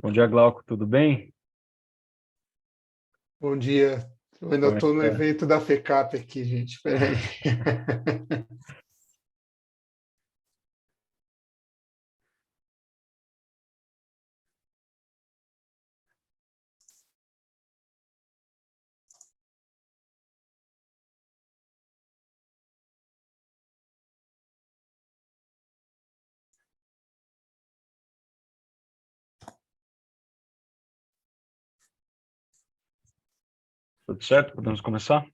Bom dia, Glauco, tudo bem? Bom dia. Eu ainda Como é que estou no tá? evento da FECAP aqui, gente. Espera aí. Tudo certo? Podemos começar?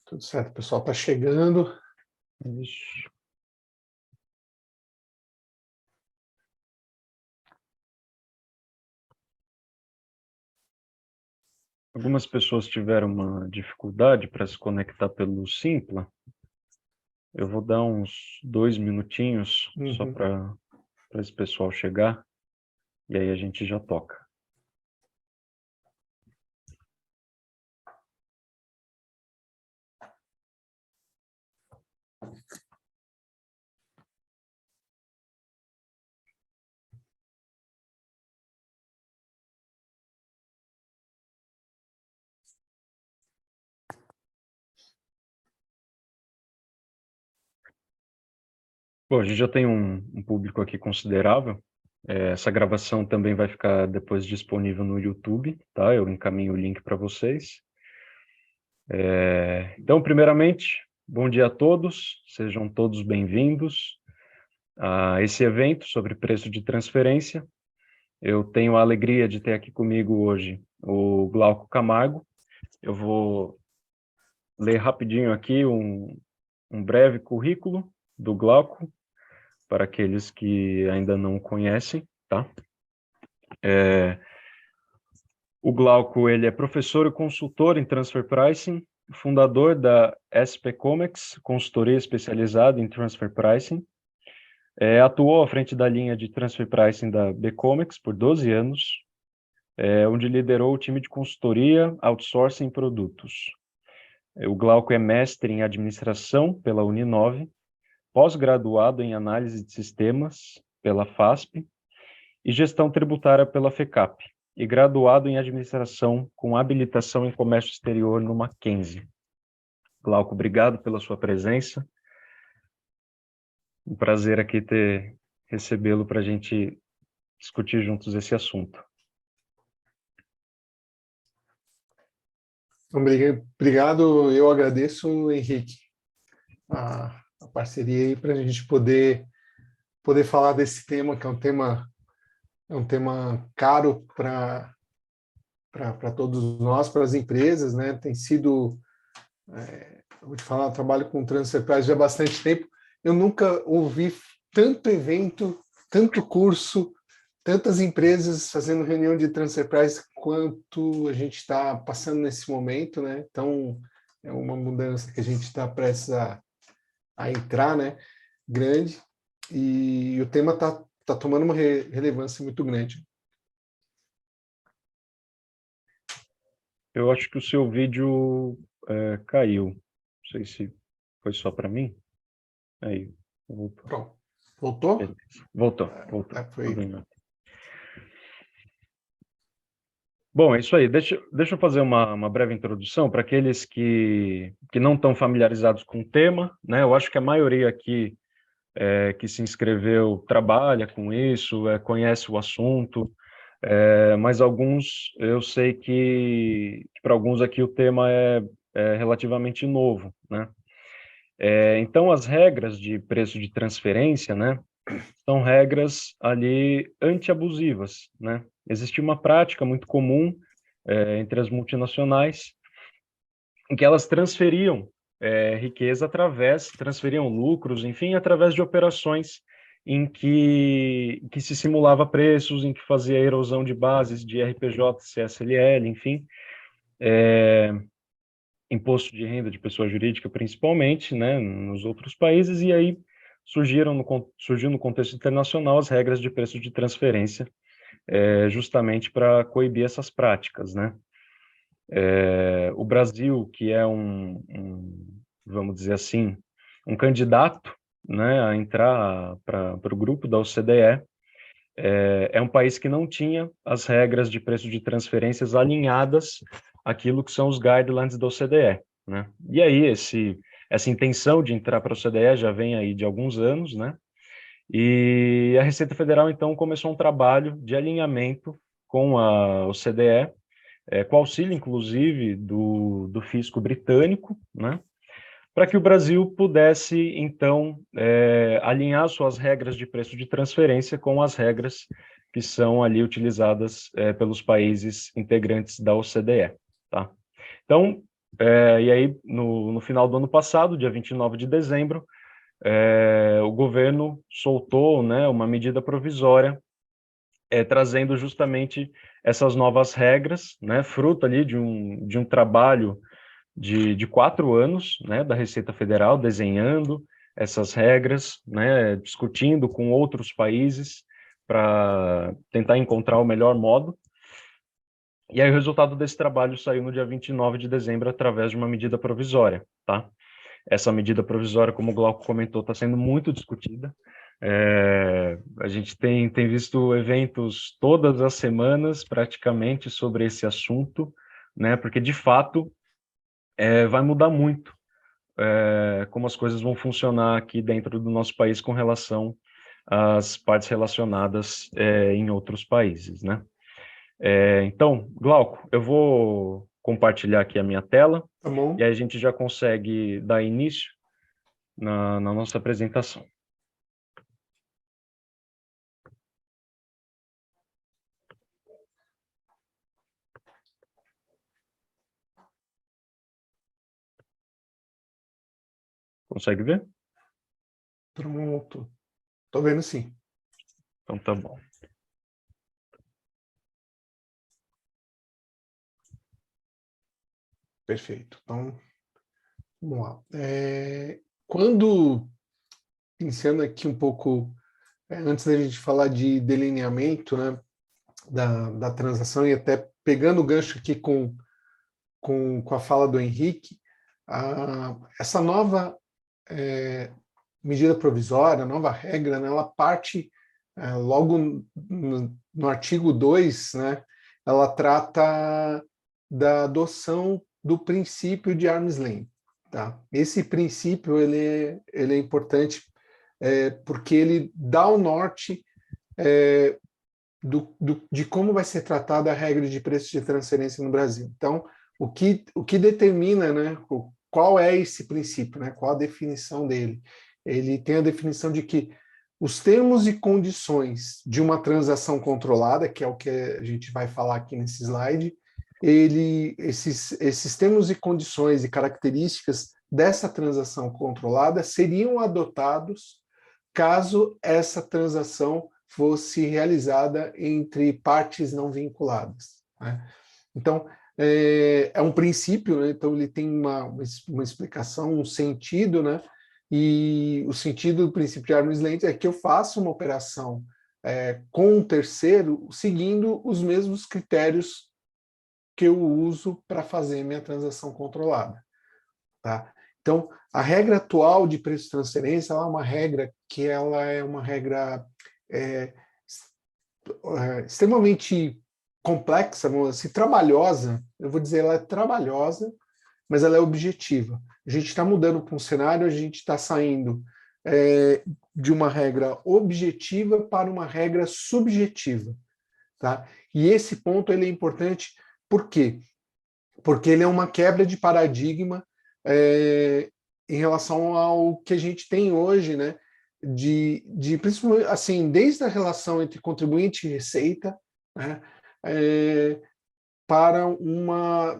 Tudo certo, pessoal. Está chegando. Isso. Algumas pessoas tiveram uma dificuldade para se conectar pelo Simpla. Eu vou dar uns 2 minutinhos só Uhum. para esse pessoal chegar e aí a gente já toca. Bom, a gente já tem um público aqui considerável. Essa gravação também vai ficar depois disponível no YouTube, tá? Eu encaminho o link para vocês. Então, primeiramente, bom dia a todos, sejam todos bem-vindos a esse evento sobre preço de transferência. Eu tenho a alegria de ter aqui comigo hoje o Glauco Camargo. Eu vou ler rapidinho aqui um breve currículo do Glauco, para aqueles que ainda não o conhecem, tá? O Glauco, ele é professor e consultor em Transfer Pricing, fundador da SP Comex, consultoria especializada em Transfer Pricing. Atuou à frente da linha de Transfer Pricing da Bcomex por 12 anos, onde liderou o time de consultoria, outsourcing e produtos. O Glauco é mestre em administração pela Uninove, pós-graduado em análise de sistemas pela FASP e gestão tributária pela FECAP, e graduado em administração com habilitação em comércio exterior no Mackenzie. Glauco, obrigado pela sua presença. Um prazer aqui recebê-lo para a gente discutir juntos esse assunto. Obrigado, eu agradeço, Henrique, a parceria aí para a gente poder falar desse tema, que é um tema caro para todos nós, para as empresas, né? Tem sido, eu vou te falar, eu trabalho com Transfer Price já há bastante tempo. Eu nunca ouvi tanto evento, tanto curso, tantas empresas fazendo reunião de transfer price quanto a gente está passando nesse momento, né? Então, é uma mudança que a gente está prestes a entrar, né? Grande, e o tema tá tomando uma relevância muito grande. Eu acho que o seu vídeo caiu. Não sei se foi só para mim. Aí, voltou. Pronto. Voltou? Beleza. Voltou. Foi. Tudo em ordem. Bom, é isso aí. Deixa eu fazer uma breve introdução para aqueles que não estão familiarizados com o tema, né? Eu acho que a maioria aqui que se inscreveu trabalha com isso, conhece o assunto, mas alguns, eu sei que para alguns aqui o tema é relativamente novo, né? Então, as regras de preço de transferência, né, são regras ali anti-abusivas, né? Existia uma prática muito comum entre as multinacionais em que elas transferiam transferiam lucros, enfim, através de operações em que se simulava preços, em que fazia erosão de bases de RPJ, CSLL, enfim, imposto de renda de pessoa jurídica principalmente, né, nos outros países, e aí surgiu no contexto internacional as regras de preço de transferência, justamente para coibir essas práticas, né. O Brasil, que é vamos dizer assim, um candidato, né, a entrar para o grupo da OCDE, é um país que não tinha as regras de preço de transferências alinhadas àquilo que são os guidelines da OCDE, né? E aí essa intenção de entrar para a OCDE já vem aí de alguns anos, né? E a Receita Federal, então, começou um trabalho de alinhamento com a OCDE, com auxílio, inclusive, do fisco britânico, né? Para que o Brasil pudesse, então, alinhar suas regras de preço de transferência com as regras que são ali utilizadas pelos países integrantes da OCDE, tá? Então, e aí, no final do ano passado, dia 29 de dezembro, o governo soltou, né, uma medida provisória trazendo justamente essas novas regras, né, fruto ali de um trabalho de 4 anos, né, da Receita Federal, desenhando essas regras, né, discutindo com outros países para tentar encontrar o melhor modo. E aí o resultado desse trabalho saiu no dia 29 de dezembro através de uma medida provisória, tá? Essa medida provisória, como o Glauco comentou, está sendo muito discutida. A gente tem visto eventos todas as semanas, praticamente, sobre esse assunto, né? Porque, de fato, vai mudar muito como as coisas vão funcionar aqui dentro do nosso país com relação às partes relacionadas em outros países, né? Então, Glauco, eu vou compartilhar aqui a minha tela Tá e bom? aí a gente já consegue dar início na nossa apresentação. Consegue ver? Pronto. Tô vendo sim. Então tá bom. Perfeito. Então, vamos lá. Quando, pensando aqui um pouco, antes da gente falar de delineamento, né, da transação, e até pegando o gancho aqui com a fala do Henrique, essa nova medida provisória, nova regra, né, ela parte logo no artigo 2, né, ela trata da adoção do princípio de arm's length. Tá? Esse princípio ele é importante porque ele dá o norte de como vai ser tratada a regra de preço de transferência no Brasil. Então, o que determina, né, qual é esse princípio, né, qual a definição dele? Ele tem a definição de que os termos e condições de uma transação controlada, que é o que a gente vai falar aqui nesse slide, esses termos e condições e características dessa transação controlada seriam adotados caso essa transação fosse realizada entre partes não vinculadas. Né? Então, é um princípio, né? Então ele tem uma explicação, um sentido, né? E o sentido do princípio de arm's length é que eu faço uma operação com um terceiro seguindo os mesmos critérios que eu uso para fazer minha transação controlada. Tá? Então, a regra atual de preço de transferência é uma regra que ela é uma regra extremamente complexa, assim, trabalhosa. Eu vou dizer, ela é trabalhosa, mas ela é objetiva. A gente está mudando para um cenário, a gente está saindo de uma regra objetiva para uma regra subjetiva. Tá? E esse ponto ele é importante, por quê? Porque ele é uma quebra de paradigma em relação ao que a gente tem hoje, né? Principalmente assim, desde a relação entre contribuinte e receita, né? Para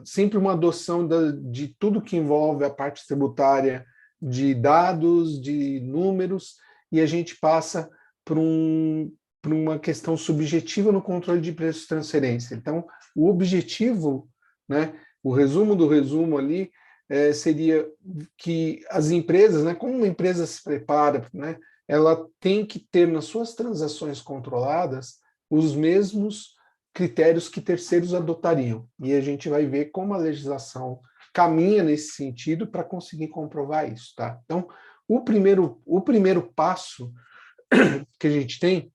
sempre uma adoção de tudo que envolve a parte tributária de dados, de números, e a gente passa para uma questão subjetiva no controle de preços de transferência. Então, o objetivo, né, o resumo do resumo ali, seria que as empresas, né, como uma empresa se prepara, né, ela tem que ter nas suas transações controladas os mesmos critérios que terceiros adotariam. E a gente vai ver como a legislação caminha nesse sentido para conseguir comprovar isso, tá? Então, o primeiro passo que a gente tem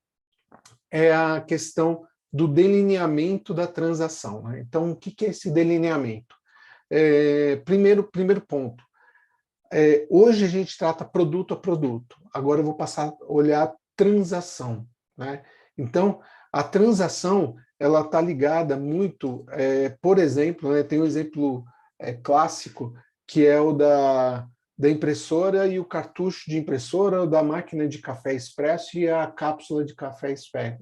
é a questão do delineamento da transação, né? Então, o que é esse delineamento? Primeiro ponto. Hoje a gente trata produto a produto. Agora eu vou passar a olhar transação, né? Então, a transação ela está ligada muito, por exemplo, né, tem um exemplo clássico que é o da impressora e o cartucho de impressora, da máquina de café expresso e a cápsula de café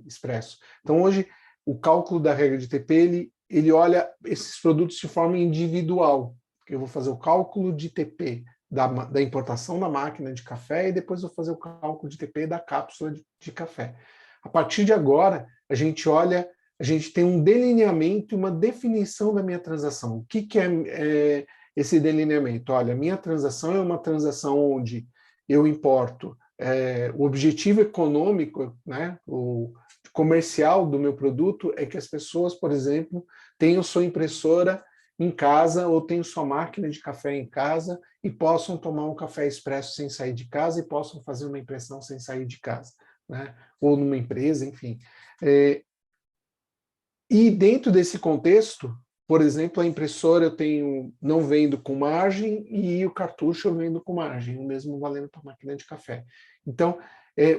expresso. Então, hoje, o cálculo da regra de TP, ele olha esses produtos de forma individual. Eu vou fazer o cálculo de TP da importação da máquina de café e depois vou fazer o cálculo de TP da cápsula de café. A partir de agora, a gente tem um delineamento e uma definição da minha transação. O que é esse delineamento? Olha, a minha transação é uma transação onde eu importo o objetivo econômico, né, o comercial do meu produto é que as pessoas, por exemplo, tenham sua impressora em casa ou tenham sua máquina de café em casa e possam tomar um café expresso sem sair de casa e possam fazer uma impressão sem sair de casa, né? Ou numa empresa, enfim. E dentro desse contexto, por exemplo, a impressora não vendo com margem e o cartucho eu vendo com margem, o mesmo valendo para a máquina de café. Então,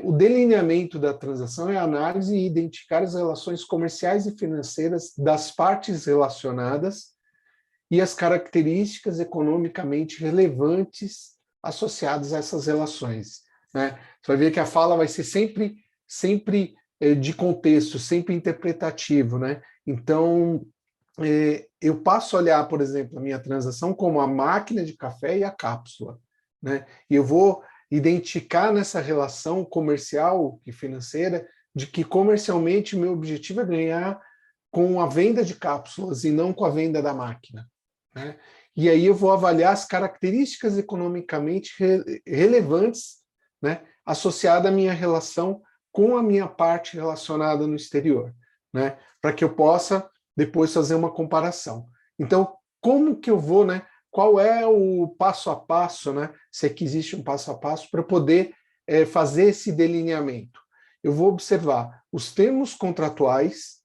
o delineamento da transação é a análise e identificar as relações comerciais e financeiras das partes relacionadas e as características economicamente relevantes associadas a essas relações, né? Você vai ver que a fala vai ser sempre de contexto, sempre interpretativo, né? Então, eu passo a olhar, por exemplo, a minha transação como a máquina de café e a cápsula, né? E eu vou identificar nessa relação comercial e financeira de que comercialmente o meu objetivo é ganhar com a venda de cápsulas e não com a venda da máquina, né? E aí eu vou avaliar as características economicamente relevantes, né, associadas à minha relação com a minha parte relacionada no exterior, né, para que eu possa depois fazer uma comparação. Então, como que eu vou, né, qual é o passo a passo, né, se é que existe um passo a passo para poder fazer esse delineamento? Eu vou observar os termos contratuais,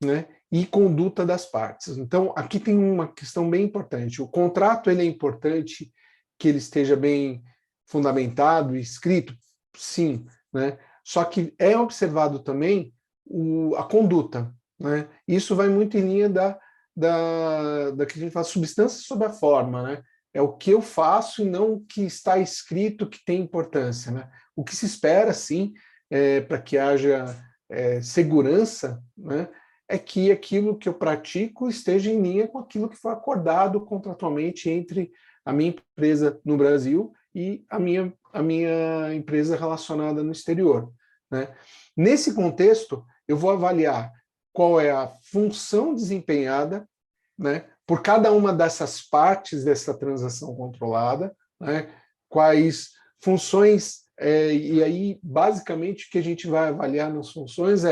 né, e conduta das partes. Então, aqui tem uma questão bem importante. O contrato ele é importante que ele esteja bem fundamentado e escrito? Sim, né? Só que é observado também a conduta, né? Isso vai muito em linha da que a gente fala, substância sobre a forma, né? É o que eu faço e não o que está escrito que tem importância, né? O que se espera, sim, para que haja segurança, né, é que aquilo que eu pratico esteja em linha com aquilo que foi acordado contratualmente entre a minha empresa no Brasil e a minha empresa relacionada no exterior, né? Nesse contexto, eu vou avaliar qual é a função desempenhada, né, por cada uma dessas partes dessa transação controlada, né, quais funções, e aí, basicamente, o que a gente vai avaliar nas funções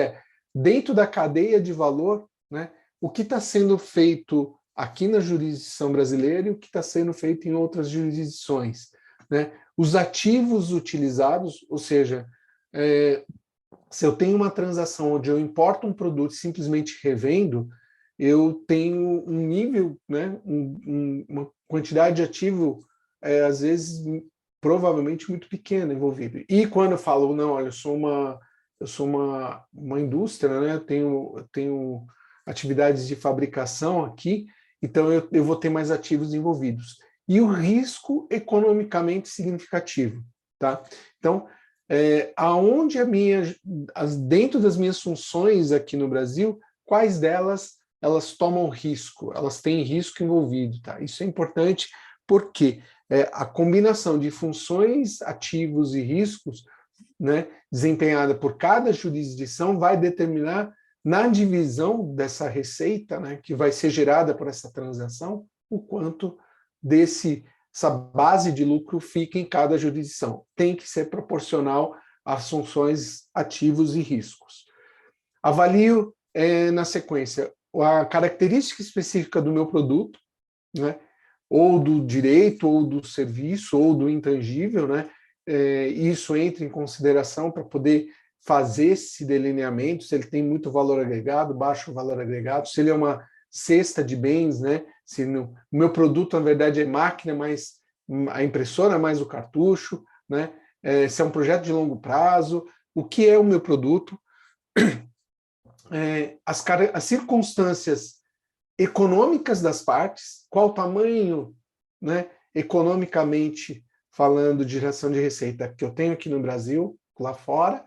dentro da cadeia de valor, né, o que está sendo feito aqui na jurisdição brasileira e o que está sendo feito em outras jurisdições, né? Os ativos utilizados, ou seja, se eu tenho uma transação onde eu importo um produto e simplesmente revendo, eu tenho um nível, né, uma quantidade de ativo, às vezes, provavelmente muito pequena envolvida. E quando eu falo, não, olha, eu sou uma indústria, né, eu tenho atividades de fabricação aqui, então eu vou ter mais ativos envolvidos. E o risco economicamente significativo, tá? Então, aonde dentro das minhas funções aqui no Brasil, quais delas elas tomam risco, elas têm risco envolvido, tá? Isso é importante porque a combinação de funções, ativos e riscos, né, desempenhada por cada jurisdição vai determinar na divisão dessa receita, né, que vai ser gerada por essa transação, o quanto essa base de lucro fica em cada jurisdição. Tem que ser proporcional às funções, ativos e riscos. Avalio na sequência, a característica específica do meu produto, né? Ou do direito, ou do serviço, ou do intangível, né? Isso entra em consideração para poder fazer esse delineamento, se ele tem muito valor agregado, baixo valor agregado, se ele é uma cesta de bens, né? Se o meu produto, na verdade, é máquina, mas a impressora mais o cartucho, né? Se é um projeto de longo prazo, o que é o meu produto, as circunstâncias econômicas das partes, qual o tamanho, né, economicamente falando, de geração de receita que eu tenho aqui no Brasil, lá fora,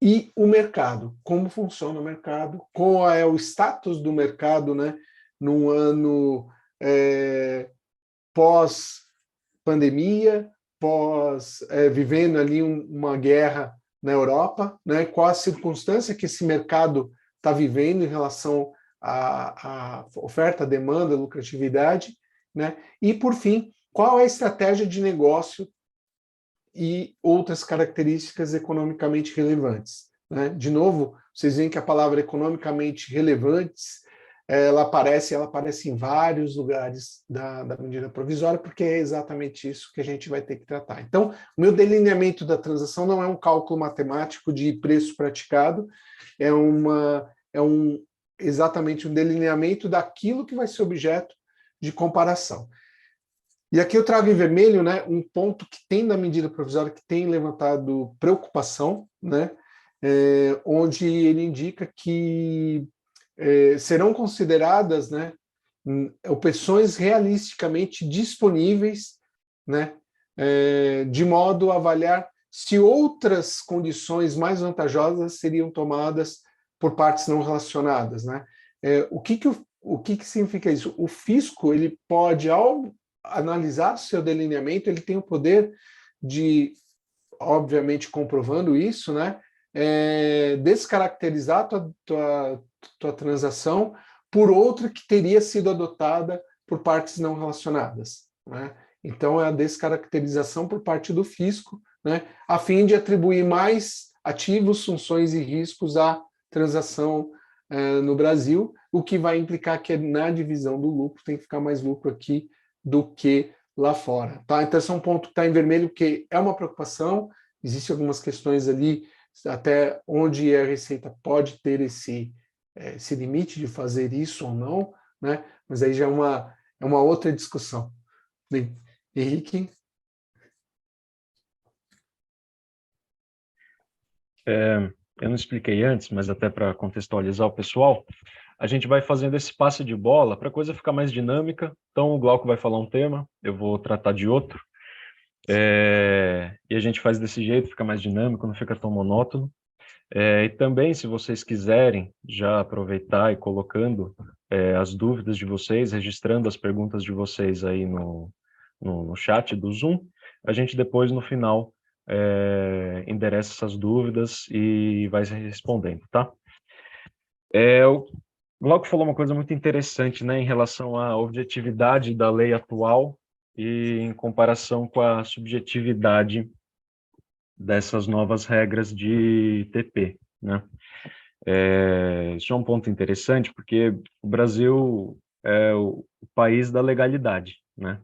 e o mercado, como funciona o mercado, qual é o status do mercado, né, num ano pós-pandemia, vivendo ali uma guerra na Europa, né, qual a circunstância que esse mercado está vivendo em relação à oferta, demanda, lucratividade, né, e, por fim, qual é a estratégia de negócio e outras características economicamente relevantes, né? De novo, vocês veem que a palavra economicamente relevantes, ela aparece em vários lugares da medida provisória, porque é exatamente isso que a gente vai ter que tratar. Então, o meu delineamento da transação não é um cálculo matemático de preço praticado, exatamente um delineamento daquilo que vai ser objeto de comparação. E aqui eu trago em vermelho, né, um ponto que tem na medida provisória que tem levantado preocupação, né, onde ele indica que serão consideradas, né, opções realisticamente disponíveis, né, de modo a avaliar se outras condições mais vantajosas seriam tomadas por partes não relacionadas, né? O que significa isso? O fisco, ele pode, ao analisar seu delineamento, ele tem o poder de, obviamente comprovando isso, né, descaracterizar tua transação por outra que teria sido adotada por partes não relacionadas, né? Então é a descaracterização por parte do fisco, né, a fim de atribuir mais ativos, funções e riscos à transação no Brasil, o que vai implicar que na divisão do lucro tem que ficar mais lucro aqui do que lá fora. Tá? Então, esse é um ponto que está em vermelho, porque é uma preocupação, existem algumas questões ali, até onde a Receita pode ter esse limite de fazer isso ou não, né? Mas aí já é uma outra discussão. Bem, Henrique? Eu não expliquei antes, mas até para contextualizar o pessoal, a gente vai fazendo esse passe de bola para a coisa ficar mais dinâmica. Então, o Glauco vai falar um tema, eu vou tratar de outro. E a gente faz desse jeito, fica mais dinâmico, não fica tão monótono. E também, se vocês quiserem já aproveitar e colocando as dúvidas de vocês, registrando as perguntas de vocês aí no chat do Zoom, a gente depois, no final, endereça essas dúvidas e vai respondendo, tá? O Glauco falou uma coisa muito interessante, né, em relação à objetividade da lei atual e em comparação com a subjetividade dessas novas regras de TP, né? Isso é um ponto interessante, porque o Brasil é o país da legalidade, né?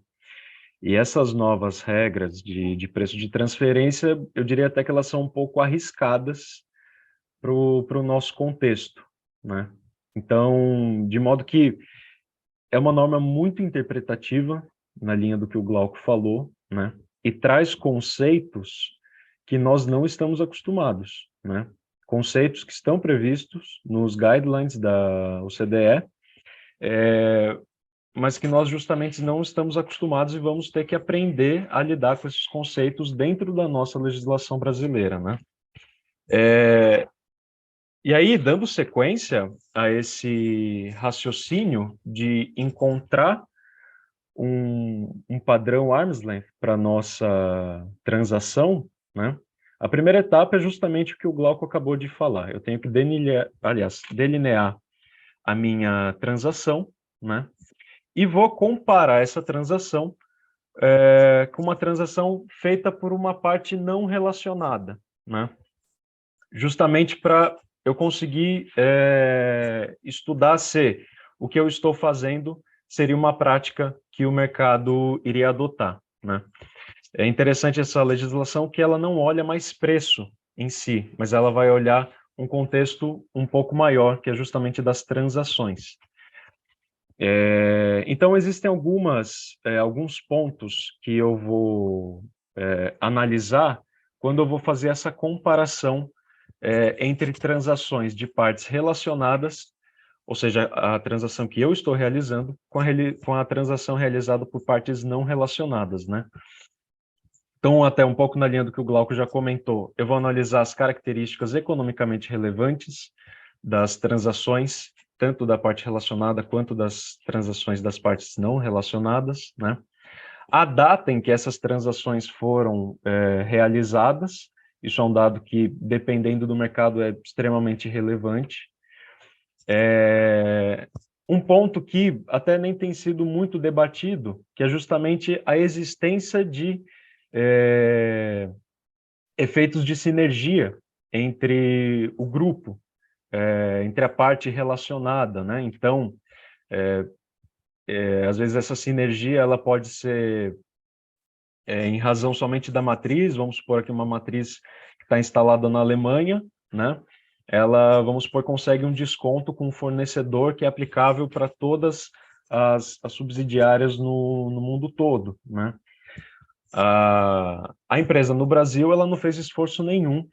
E essas novas regras de preço de transferência, eu diria até que elas são um pouco arriscadas para o nosso contexto, né? Então, de modo que é uma norma muito interpretativa, na linha do que o Glauco falou, né? E traz conceitos que nós não estamos acostumados, né? Conceitos que estão previstos nos guidelines da OCDE, mas que nós justamente não estamos acostumados e vamos ter que aprender a lidar com esses conceitos dentro da nossa legislação brasileira, né? E aí, dando sequência a esse raciocínio de encontrar um padrão arm's length para a nossa transação, né? A primeira etapa é justamente o que o Glauco acabou de falar. Eu tenho que delinear a minha transação, né? E vou comparar essa transação com uma transação feita por uma parte não relacionada, né? Justamente para eu consegui estudar se o que eu estou fazendo seria uma prática que o mercado iria adotar, né? É interessante essa legislação que ela não olha mais preço em si, mas ela vai olhar um contexto um pouco maior, que é justamente das transações. Então, existem alguns pontos que eu vou analisar quando eu vou fazer essa comparação entre transações de partes relacionadas, ou seja, a transação que eu estou realizando, com a transação realizada por partes não relacionadas, né? Então, até um pouco na linha do que o Glauco já comentou, eu vou analisar as características economicamente relevantes das transações, tanto da parte relacionada quanto das transações das partes não relacionadas, né? A data em que essas transações foram realizadas, isso é um dado que, dependendo do mercado, é extremamente relevante. Um ponto que até nem tem sido muito debatido, que é justamente a existência de efeitos de sinergia entre o grupo, entre a parte relacionada, né? Então, às vezes essa sinergia ela pode ser em razão somente da matriz, vamos supor aqui uma matriz que está instalada na Alemanha, né? Ela, vamos supor, consegue um desconto com um fornecedor que é aplicável para todas as subsidiárias no mundo todo, né? A empresa no Brasil, ela não fez esforço nenhum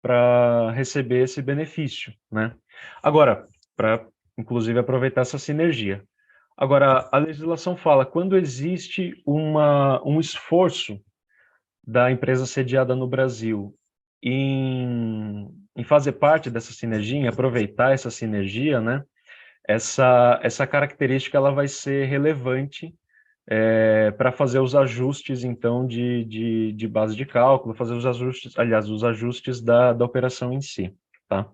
para receber esse benefício, né? Agora, para, inclusive, aproveitar essa sinergia. Agora, a legislação fala, quando existe um esforço da empresa sediada no Brasil em fazer parte dessa sinergia, em aproveitar essa sinergia, né? Essa característica ela vai ser relevante para fazer os ajustes, então, de base de cálculo, fazer os ajustes, aliás, os ajustes da operação em si, tá?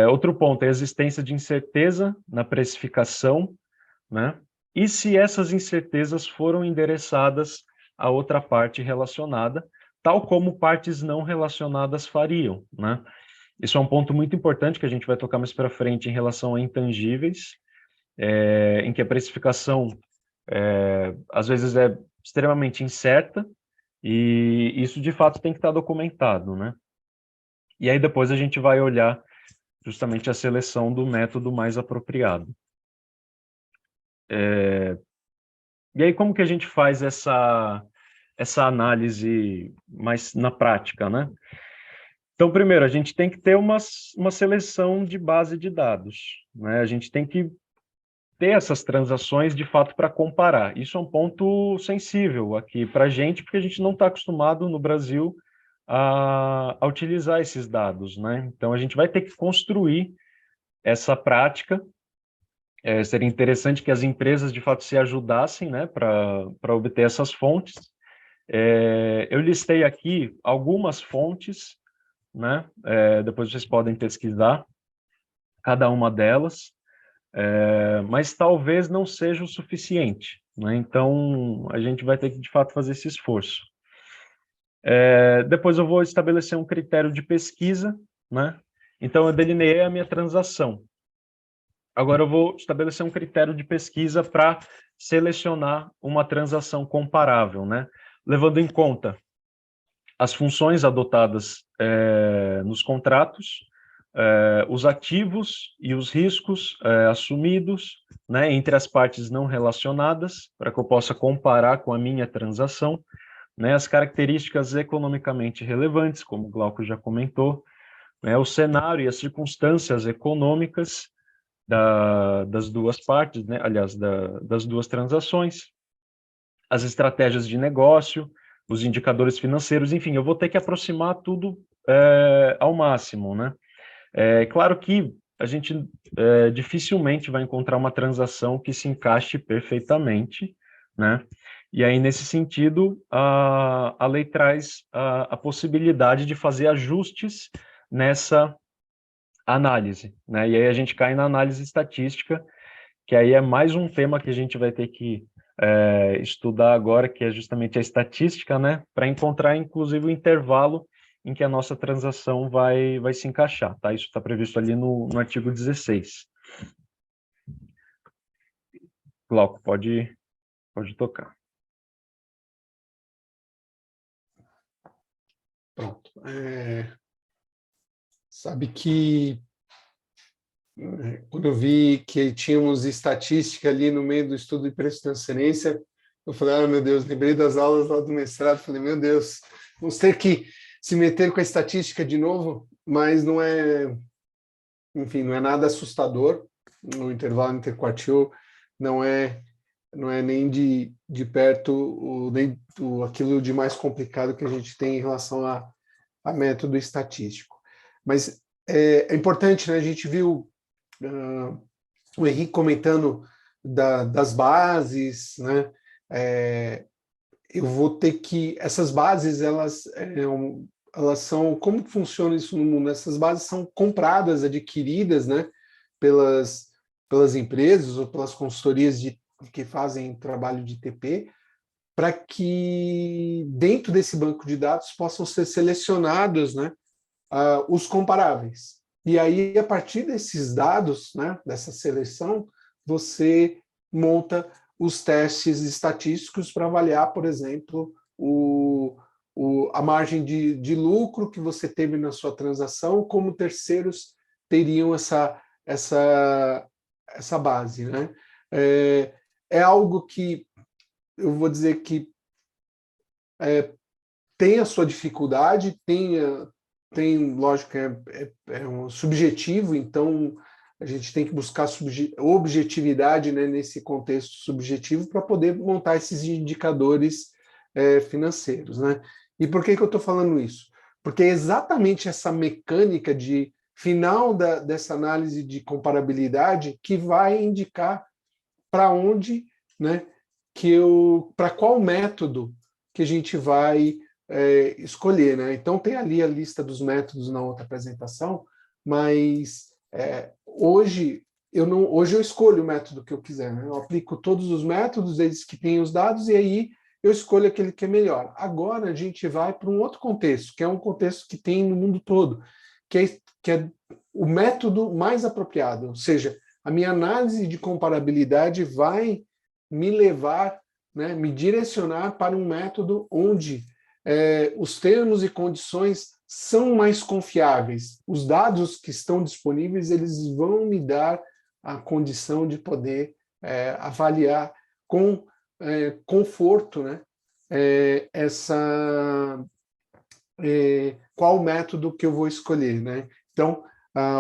Outro ponto é a existência de incerteza na precificação, né? E se essas incertezas foram endereçadas a outra parte relacionada, tal como partes não relacionadas fariam, né? Isso é um ponto muito importante que a gente vai tocar mais para frente em relação a intangíveis, em que a precificação às vezes é extremamente incerta e isso de fato tem que estar documentado, né? E aí depois a gente vai olhar justamente a seleção do método mais apropriado. E aí como que a gente faz essa análise mais na prática, né? Então, primeiro, a gente tem que ter uma seleção de base de dados, né? A gente tem que ter essas transações de fato para comparar. Isso é um ponto sensível aqui para a gente, porque a gente não está acostumado no Brasil a utilizar esses dados, né? Então a gente vai ter que construir essa prática. Seria interessante que as empresas de fato se ajudassem, né, para obter essas fontes. Eu listei aqui algumas fontes, né? Depois vocês podem pesquisar cada uma delas. Mas talvez não seja o suficiente, né? Então, a gente vai ter que, de fato, fazer esse esforço. Depois eu vou estabelecer um critério de pesquisa, né? Então, eu delineei a minha transação. Agora eu vou estabelecer um critério de pesquisa para selecionar uma transação comparável, né? Levando em conta as funções adotadas nos contratos, os ativos e os riscos assumidos, né, entre as partes não relacionadas, para que eu possa comparar com a minha transação, né, as características economicamente relevantes, como o Glauco já comentou, né, o cenário e as circunstâncias econômicas das duas partes, né, aliás, das duas transações, as estratégias de negócio, os indicadores financeiros, enfim, eu vou ter que aproximar tudo ao máximo, né? Claro que a gente dificilmente vai encontrar uma transação que se encaixe perfeitamente, né? E aí, nesse sentido, a lei traz a possibilidade de fazer ajustes nessa análise, né? E aí a gente cai na análise estatística, que aí é mais um tema que a gente vai ter que estudar agora, que é justamente a estatística, né? Para encontrar, inclusive, o intervalo em que a nossa transação vai se encaixar, tá? Isso está previsto ali no artigo 16. Glauco, pode tocar. Pronto. Sabe que quando eu vi que tínhamos estatística ali no meio do estudo de preço de transferência, eu falei, ah, meu Deus, lembrei das aulas lá do mestrado, falei, meu Deus, vamos ter que se meter com a estatística de novo, mas não é, enfim, não é nada assustador. O intervalo interquartil não é nem de perto nem aquilo de mais complicado que a gente tem em relação a método estatístico. Mas é importante, né? A gente viu o Henrique comentando das bases, né? Eu vou ter que... Essas bases, elas são... Como que funciona isso no mundo? Essas bases são compradas, adquiridas, né? Pelas empresas ou pelas consultorias que fazem trabalho de TP, para que dentro desse banco de dados possam ser selecionados, né, os comparáveis. E aí, a partir desses dados, né, dessa seleção, você monta os testes estatísticos para avaliar, por exemplo, a margem de lucro que você teve na sua transação, como terceiros teriam essa base, né? É algo que eu vou dizer que tem a sua dificuldade, lógico, é um subjetivo, então a gente tem que buscar objetividade, né, nesse contexto subjetivo para poder montar esses indicadores financeiros, né? E por que eu estou falando isso? Porque é exatamente essa mecânica de final dessa análise de comparabilidade que vai indicar para onde, né, para qual método que a gente vai escolher, né? Então tem ali a lista dos métodos na outra apresentação, mas hoje eu escolho o método que eu quiser, né? Eu aplico todos os métodos, eles que têm os dados, e aí eu escolho aquele que é melhor. Agora a gente vai para um outro contexto, que é um contexto que tem no mundo todo, que é o método mais apropriado, ou seja, a minha análise de comparabilidade vai me levar, né, me direcionar para um método onde os termos e condições são mais confiáveis. Os dados que estão disponíveis, eles vão me dar a condição de poder avaliar com conforto, né, qual método que eu vou escolher, né? Então,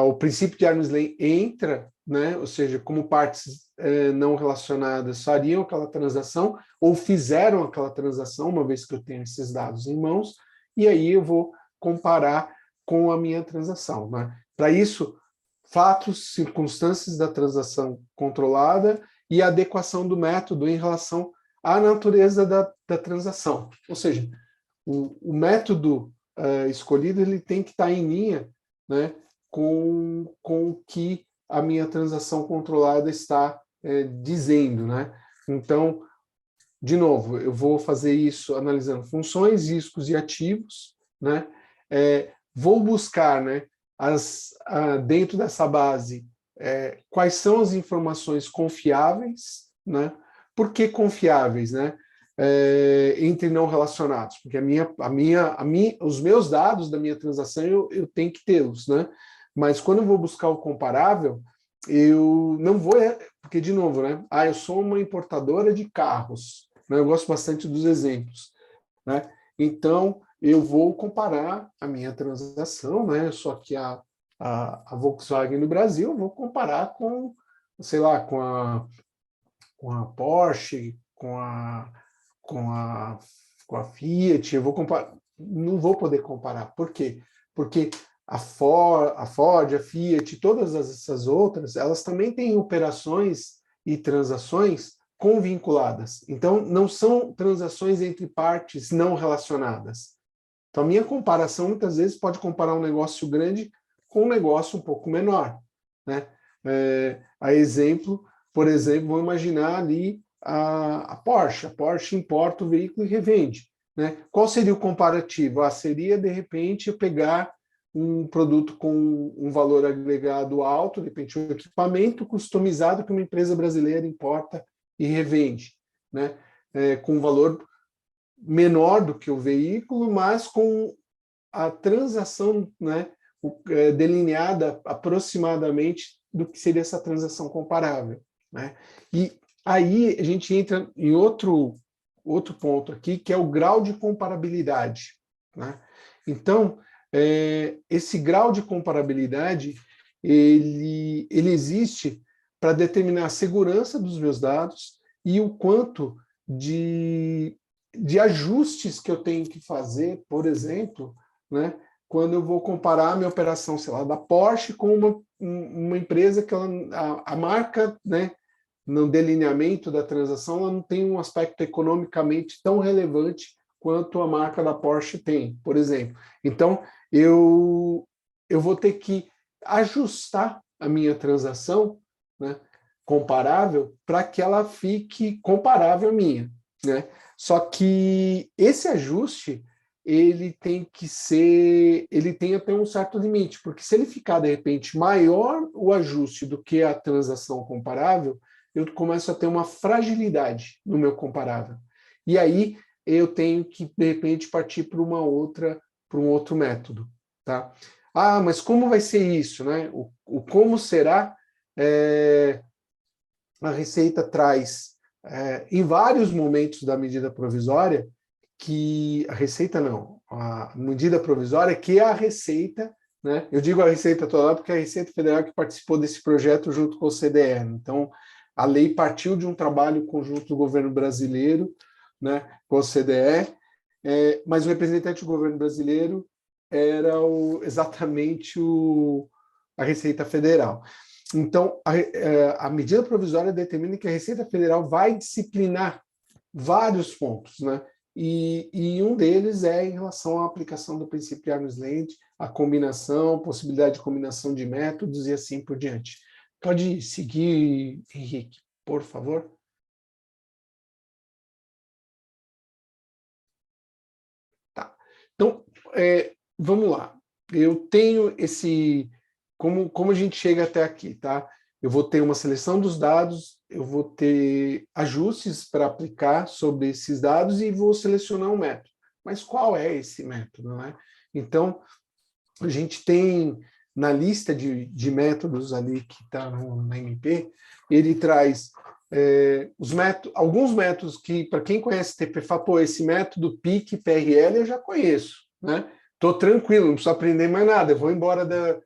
o princípio de arm's length entra, né? Ou seja, como partes não relacionadas fariam aquela transação ou fizeram aquela transação, uma vez que eu tenho esses dados em mãos, e aí eu vou comparar com a minha transação, né? Para isso, fatos, circunstâncias da transação controlada e a adequação do método em relação à natureza da transação. Ou seja, o método escolhido ele tem que estar em linha, né, com o que a minha transação controlada está dizendo, né? Então, de novo, eu vou fazer isso analisando funções, riscos e ativos, né? Vou buscar, né, dentro dessa base, quais são as informações confiáveis, né? Por que confiáveis, né? Entre não relacionados, porque os meus dados da minha transação eu tenho que tê-los, né? Mas quando eu vou buscar o comparável, eu não vou, porque de novo, né? Eu sou uma importadora de carros, né? Eu gosto bastante dos exemplos, né? Então eu vou comparar a minha transação, né? Só que a Volkswagen no Brasil, eu vou comparar com, sei lá, com a Porsche, com a Fiat, não vou poder comparar. Por quê? Porque a Ford, a Fiat, todas essas outras, elas também têm operações e transações convinculadas. Então, não são transações entre partes não relacionadas. Então, a minha comparação, muitas vezes, pode comparar um negócio grande com um negócio um pouco menor, né? Por exemplo, vou imaginar ali a Porsche. A Porsche importa o veículo e revende. né? Qual seria o comparativo? Seria, de repente, eu pegar um produto com um valor agregado alto, de repente um equipamento customizado que uma empresa brasileira importa e revende, né? Com um valor menor do que o veículo, mas com a transação, né, delineada aproximadamente do que seria essa transação comparável, né? E aí a gente entra em outro ponto aqui, que é o grau de comparabilidade, né? Então, esse grau de comparabilidade, ele existe para determinar a segurança dos meus dados e o quanto de ajustes que eu tenho que fazer, por exemplo, né, quando eu vou comparar a minha operação, sei lá, da Porsche com uma empresa que a marca, né, no delineamento da transação, ela não tem um aspecto economicamente tão relevante quanto a marca da Porsche tem, por exemplo. Então, eu vou ter que ajustar a minha transação, né, comparável, para que ela fique comparável à minha, né? Só que esse ajuste, ele tem até um certo limite, porque se ele ficar, de repente, maior o ajuste do que a transação comparável, eu começo a ter uma fragilidade no meu comparável. E aí eu tenho que, de repente, partir para um outro método, tá? Mas como vai ser isso, né? O como será, a Receita traz, em vários momentos da medida provisória, que a Receita não, a medida provisória que a Receita, né? Eu digo a Receita toda porque é a Receita Federal que participou desse projeto junto com o CDE. Então, a lei partiu de um trabalho conjunto do governo brasileiro, né, com o CDE, mas o representante do governo brasileiro era exatamente a Receita Federal. Então, a medida provisória determina que a Receita Federal vai disciplinar vários pontos, né? E um deles é em relação à aplicação do princípio de arm's length, a combinação, possibilidade de combinação de métodos e assim por diante. Pode seguir, Henrique, por favor? Tá. Então, vamos lá. Eu tenho esse... Como a gente chega até aqui, tá? Eu vou ter uma seleção dos dados, eu vou ter ajustes para aplicar sobre esses dados e vou selecionar um método. Mas qual é esse método, né? Então, a gente tem na lista de métodos ali que está na MP, ele traz alguns métodos que, para quem conhece TP, fala, pô, esse método PIC, PRL eu já conheço, né? Estou tranquilo, não preciso aprender mais nada, eu vou embora da...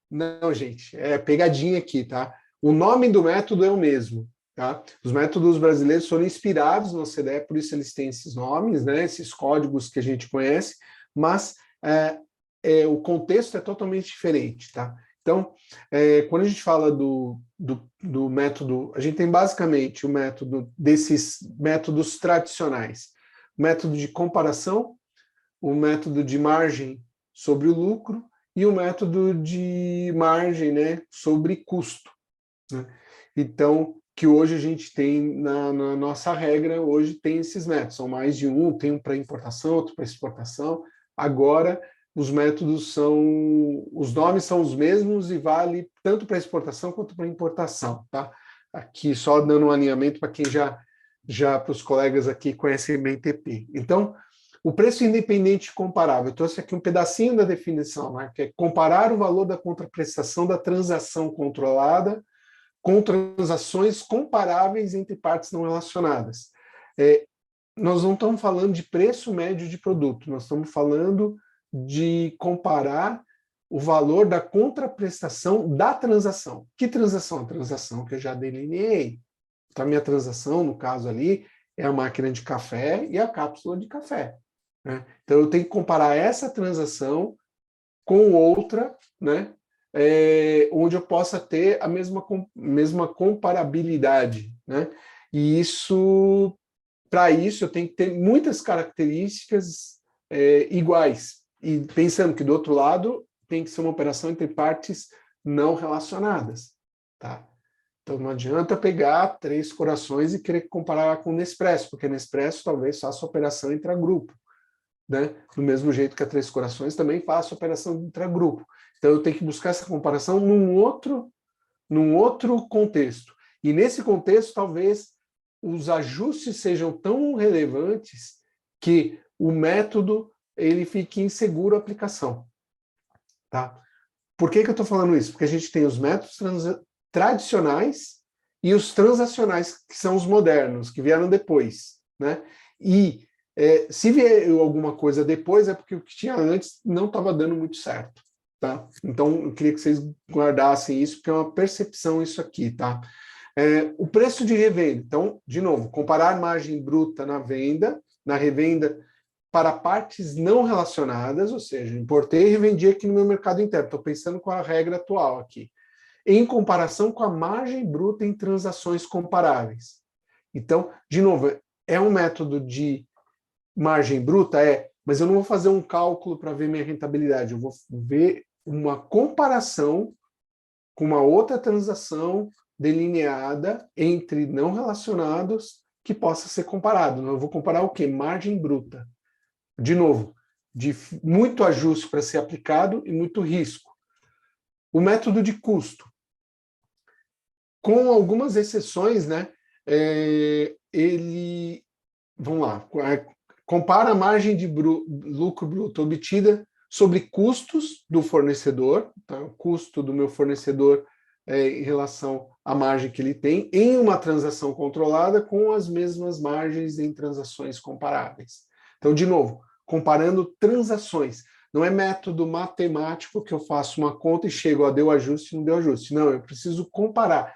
Não, gente, é pegadinha aqui, tá? O nome do método é o mesmo, tá? Os métodos brasileiros foram inspirados no OCDE, por isso eles têm esses nomes, né? Esses códigos que a gente conhece, mas o contexto é totalmente diferente, tá? Então, quando a gente fala do método, a gente tem basicamente o método desses métodos tradicionais. O método de comparação, o método de margem sobre o lucro e o método de margem, né, sobre custo, né? Então, que hoje a gente tem na nossa regra, hoje tem esses métodos, são mais de um, tem um para importação, outro para exportação. Agora, os os nomes são os mesmos e vale tanto para exportação quanto para importação, tá? Aqui só dando um alinhamento para quem para os colegas aqui conhecem bem TP. Então, o preço independente comparável, eu trouxe aqui um pedacinho da definição, né, que é comparar o valor da contraprestação da transação controlada com transações comparáveis entre partes não relacionadas. Nós não estamos falando de preço médio de produto, nós estamos falando de comparar o valor da contraprestação da transação. Que transação? A transação que eu já delineei. Então, a minha transação, no caso ali, é a máquina de café e a cápsula de café, né? Então, eu tenho que comparar essa transação com outra, né? Onde eu possa ter a mesma comparabilidade, né? E para isso, eu tenho que ter muitas características iguais. E pensando que, do outro lado, tem que ser uma operação entre partes não relacionadas, tá? Então, não adianta pegar Três Corações e querer comparar com Nespresso, porque Nespresso talvez faça operação intragrupo, né? Do mesmo jeito que a Três Corações também faz operação intragrupo. Então eu tenho que buscar essa comparação num outro contexto. E nesse contexto, talvez os ajustes sejam tão relevantes que o método ele fique inseguro a aplicação. Tá? Por que eu estou falando isso? Porque a gente tem os métodos tradicionais e os transacionais, que são os modernos, que vieram depois. Né? E se vier alguma coisa depois, é porque o que tinha antes não estava dando muito certo. Tá? Então, eu queria que vocês guardassem isso, porque é uma percepção isso aqui. Tá? O preço de revenda. Então, de novo, comparar margem bruta na venda, na revenda, para partes não relacionadas, ou seja, importei e revendi aqui no meu mercado interno. Estou pensando com a regra atual aqui. Em comparação com a margem bruta em transações comparáveis. Então, de novo, é um método de margem bruta? Mas eu não vou fazer um cálculo para ver minha rentabilidade, eu vou ver uma comparação com uma outra transação delineada entre não relacionados que possa ser comparado. Eu vou comparar o quê? Margem bruta. De novo, de muito ajuste para ser aplicado e muito risco. O método de custo. Com algumas exceções, né, ele, vamos lá, compara a margem de lucro bruto obtida sobre custos do fornecedor, tá? O custo do meu fornecedor em relação à margem que ele tem, em uma transação controlada com as mesmas margens em transações comparáveis. Então, de novo, comparando transações. Não é método matemático que eu faço uma conta e chego, deu ajuste, não deu ajuste. Não, eu preciso comparar.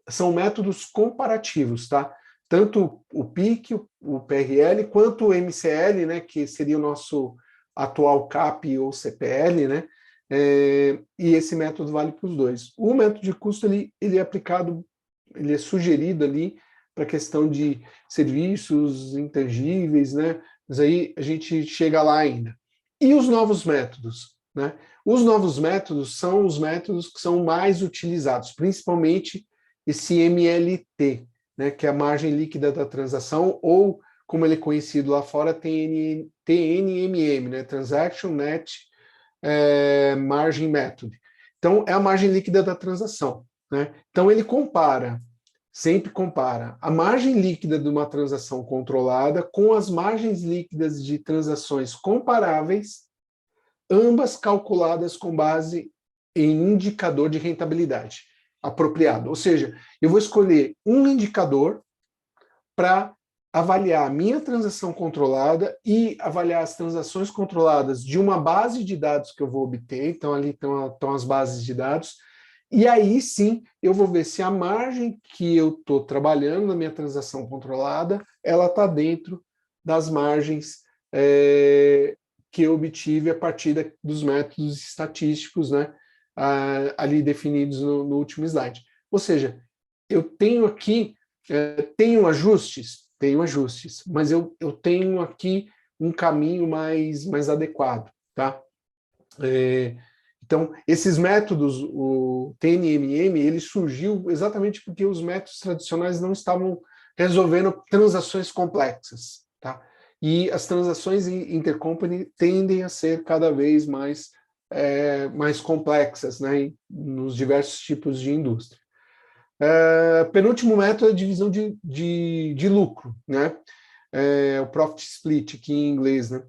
São métodos comparativos, tá? Tanto o PIC, o PRL, quanto o MCL, né, que seria o nosso atual CAP ou CPL, né? E esse método vale para os dois. O método de custo ele é aplicado, ele é sugerido ali para a questão de serviços intangíveis, né? Mas aí a gente chega lá ainda. E os novos métodos, né? Os novos métodos são os métodos que são mais utilizados, principalmente esse MLT, né, que é a margem líquida da transação, ou, como ele é conhecido lá fora, TNMM, né, Transaction Net Margin Method. Então, é a margem líquida da transação. Né? Então, ele sempre compara a margem líquida de uma transação controlada com as margens líquidas de transações comparáveis, ambas calculadas com base em indicador de rentabilidade apropriado. Ou seja, eu vou escolher um indicador para avaliar a minha transação controlada e avaliar as transações controladas de uma base de dados que eu vou obter. Então, ali estão as bases de dados. E aí sim, eu vou ver se a margem que eu estou trabalhando na minha transação controlada, ela está dentro das margens que eu obtive a partir dos métodos estatísticos, né, ali definidos no último slide. Ou seja, eu tenho aqui, tenho ajustes, mas eu tenho aqui um caminho mais adequado, tá? Então, esses métodos, o TNMM, ele surgiu exatamente porque os métodos tradicionais não estavam resolvendo transações complexas, tá? E as transações intercompany tendem a ser cada vez mais complexas, né, nos diversos tipos de indústria. Penúltimo método é a divisão de lucro, né? O profit split aqui em inglês, né?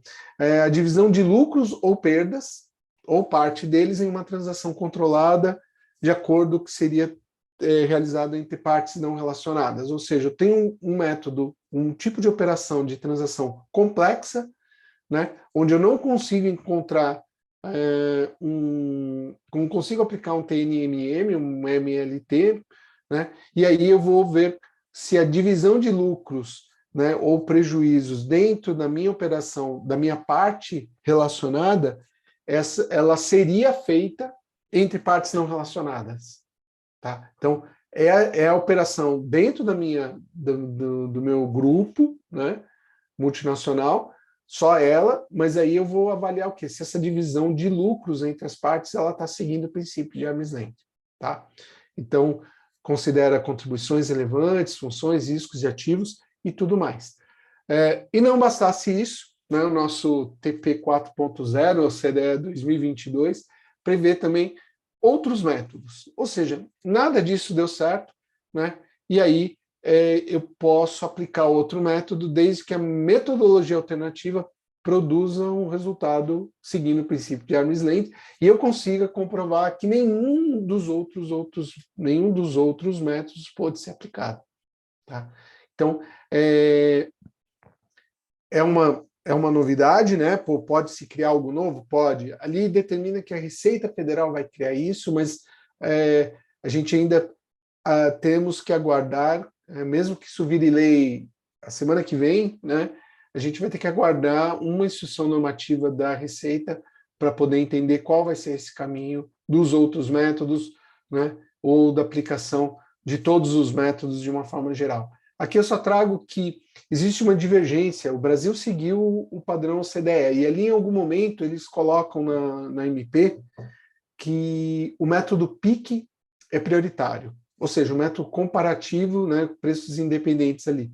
A divisão de lucros ou perdas, ou parte deles, em uma transação controlada de acordo com o que seria realizado entre partes não relacionadas. Ou seja, eu tenho um método, um tipo de operação de transação complexa, né, onde eu não consigo encontrar não consigo aplicar um TNMM, um MLT, né, e aí eu vou ver se a divisão de lucros, né, ou prejuízos dentro da minha operação, da minha parte relacionada, ela seria feita entre partes não relacionadas. Tá? Então, é a operação dentro do meu grupo, né, multinacional, só ela, mas aí eu vou avaliar o quê? Se essa divisão de lucros entre as partes ela está seguindo o princípio de arm's length. Tá? Então, considera contribuições relevantes, funções, riscos e ativos e tudo mais. E não bastasse isso, né, o nosso TP 4.0, o CDE 2022, prevê também outros métodos. Ou seja, nada disso deu certo, né? E aí eu posso aplicar outro método desde que a metodologia alternativa produza um resultado seguindo o princípio de arm's length e eu consiga comprovar que nenhum dos outros métodos pode ser aplicado. Tá? Então, é uma novidade, né? Pode-se criar algo novo? Pode. Ali determina que a Receita Federal vai criar isso, mas a gente ainda temos que aguardar, mesmo que isso vire lei a semana que vem, né? A gente vai ter que aguardar uma instrução normativa da Receita para poder entender qual vai ser esse caminho dos outros métodos, né? Ou da aplicação de todos os métodos de uma forma geral. Aqui eu só trago que existe uma divergência. O Brasil seguiu o padrão CDE, e ali em algum momento eles colocam na MP que o método PIC é prioritário, ou seja, o método comparativo, né, preços independentes ali.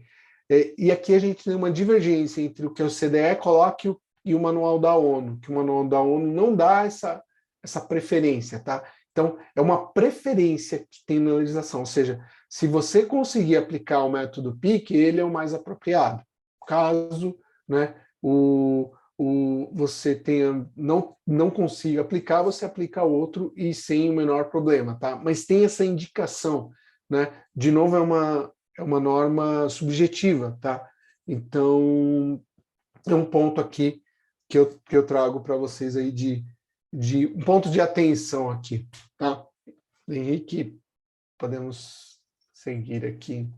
E aqui a gente tem uma divergência entre o que o CDE coloca e o manual da ONU, que o manual da ONU não dá essa preferência, tá? Então, é uma preferência que tem na legislação, ou seja, se você conseguir aplicar o método PIC, ele é o mais apropriado. Caso, né, você não consiga aplicar, você aplica outro e sem o menor problema, tá? Mas tem essa indicação, né? De novo, é uma norma subjetiva, tá? Então, é um ponto aqui que eu trago para vocês aí de um ponto de atenção aqui, tá? Henrique, podemos seguir aqui.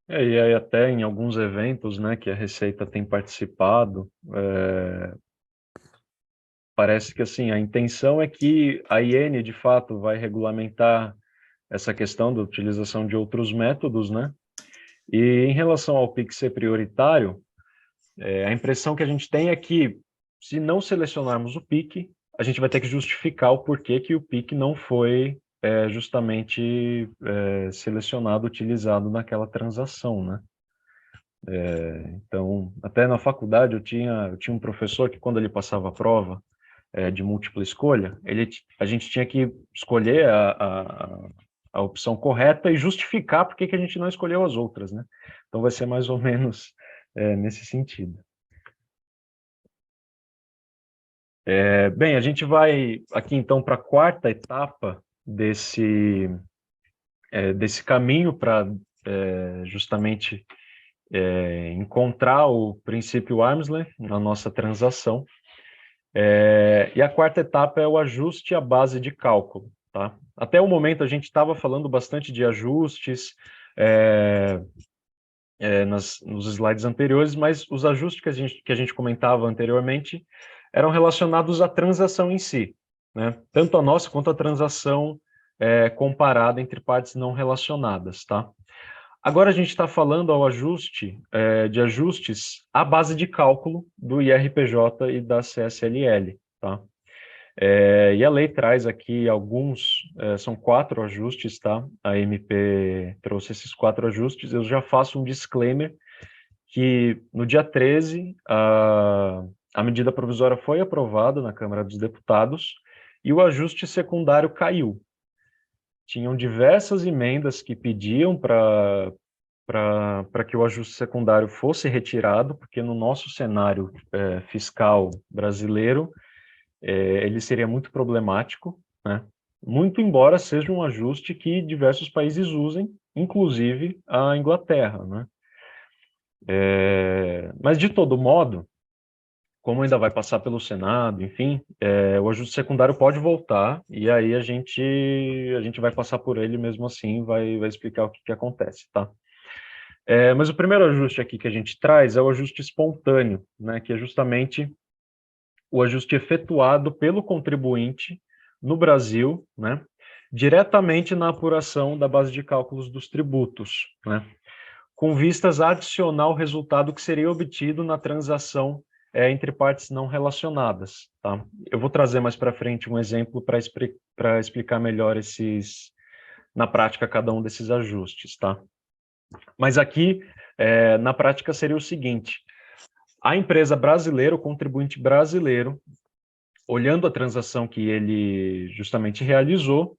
E aí até em alguns eventos, né, que a Receita tem participado, parece que assim, a intenção é que a IN, de fato, vai regulamentar essa questão da utilização de outros métodos, né? E em relação ao PIC ser prioritário, a impressão que a gente tem é que, se não selecionarmos o PIC, a gente vai ter que justificar o porquê que o PIC não foi justamente selecionado, utilizado naquela transação, né? Então, até na faculdade eu tinha um professor que, quando ele passava a prova de múltipla escolha, a gente tinha que escolher a opção correta e justificar por que a gente não escolheu as outras, né? Então vai ser mais ou menos nesse sentido. Bem, a gente vai aqui então para a quarta etapa desse caminho para justamente encontrar o princípio arm's length na nossa transação. E a quarta etapa é o ajuste à base de cálculo. Tá? Até o momento a gente estava falando bastante de ajustes nos slides anteriores, mas os ajustes que a gente comentava anteriormente eram relacionados à transação em si, né? Tanto a nossa quanto a transação comparada entre partes não relacionadas. Tá? Agora a gente está falando ao de ajustes à base de cálculo do IRPJ e da CSLL. Tá? E a lei traz aqui são 4 ajustes, tá? A MP trouxe esses 4 ajustes. Eu já faço um disclaimer que no dia 13 a medida provisória foi aprovada na Câmara dos Deputados e o ajuste secundário caiu. Tinham diversas emendas que pediam para que o ajuste secundário fosse retirado, porque no nosso cenário fiscal brasileiro, ele seria muito problemático, né? Muito embora seja um ajuste que diversos países usem, inclusive a Inglaterra, né? Mas, de todo modo, como ainda vai passar pelo Senado, enfim, o ajuste secundário pode voltar, e aí a gente vai passar por ele mesmo assim, vai explicar o que acontece, tá? Mas o primeiro ajuste aqui que a gente traz é o ajuste espontâneo, né, que é justamente o ajuste efetuado pelo contribuinte no Brasil, né, diretamente na apuração da base de cálculos dos tributos, né, com vistas a adicionar o resultado que seria obtido na transação entre partes não relacionadas. Tá? Eu vou trazer mais para frente um exemplo para explicar melhor na prática, cada um desses ajustes. Tá? Mas aqui, na prática, seria o seguinte: A empresa brasileira, o contribuinte brasileiro, olhando a transação que ele justamente realizou,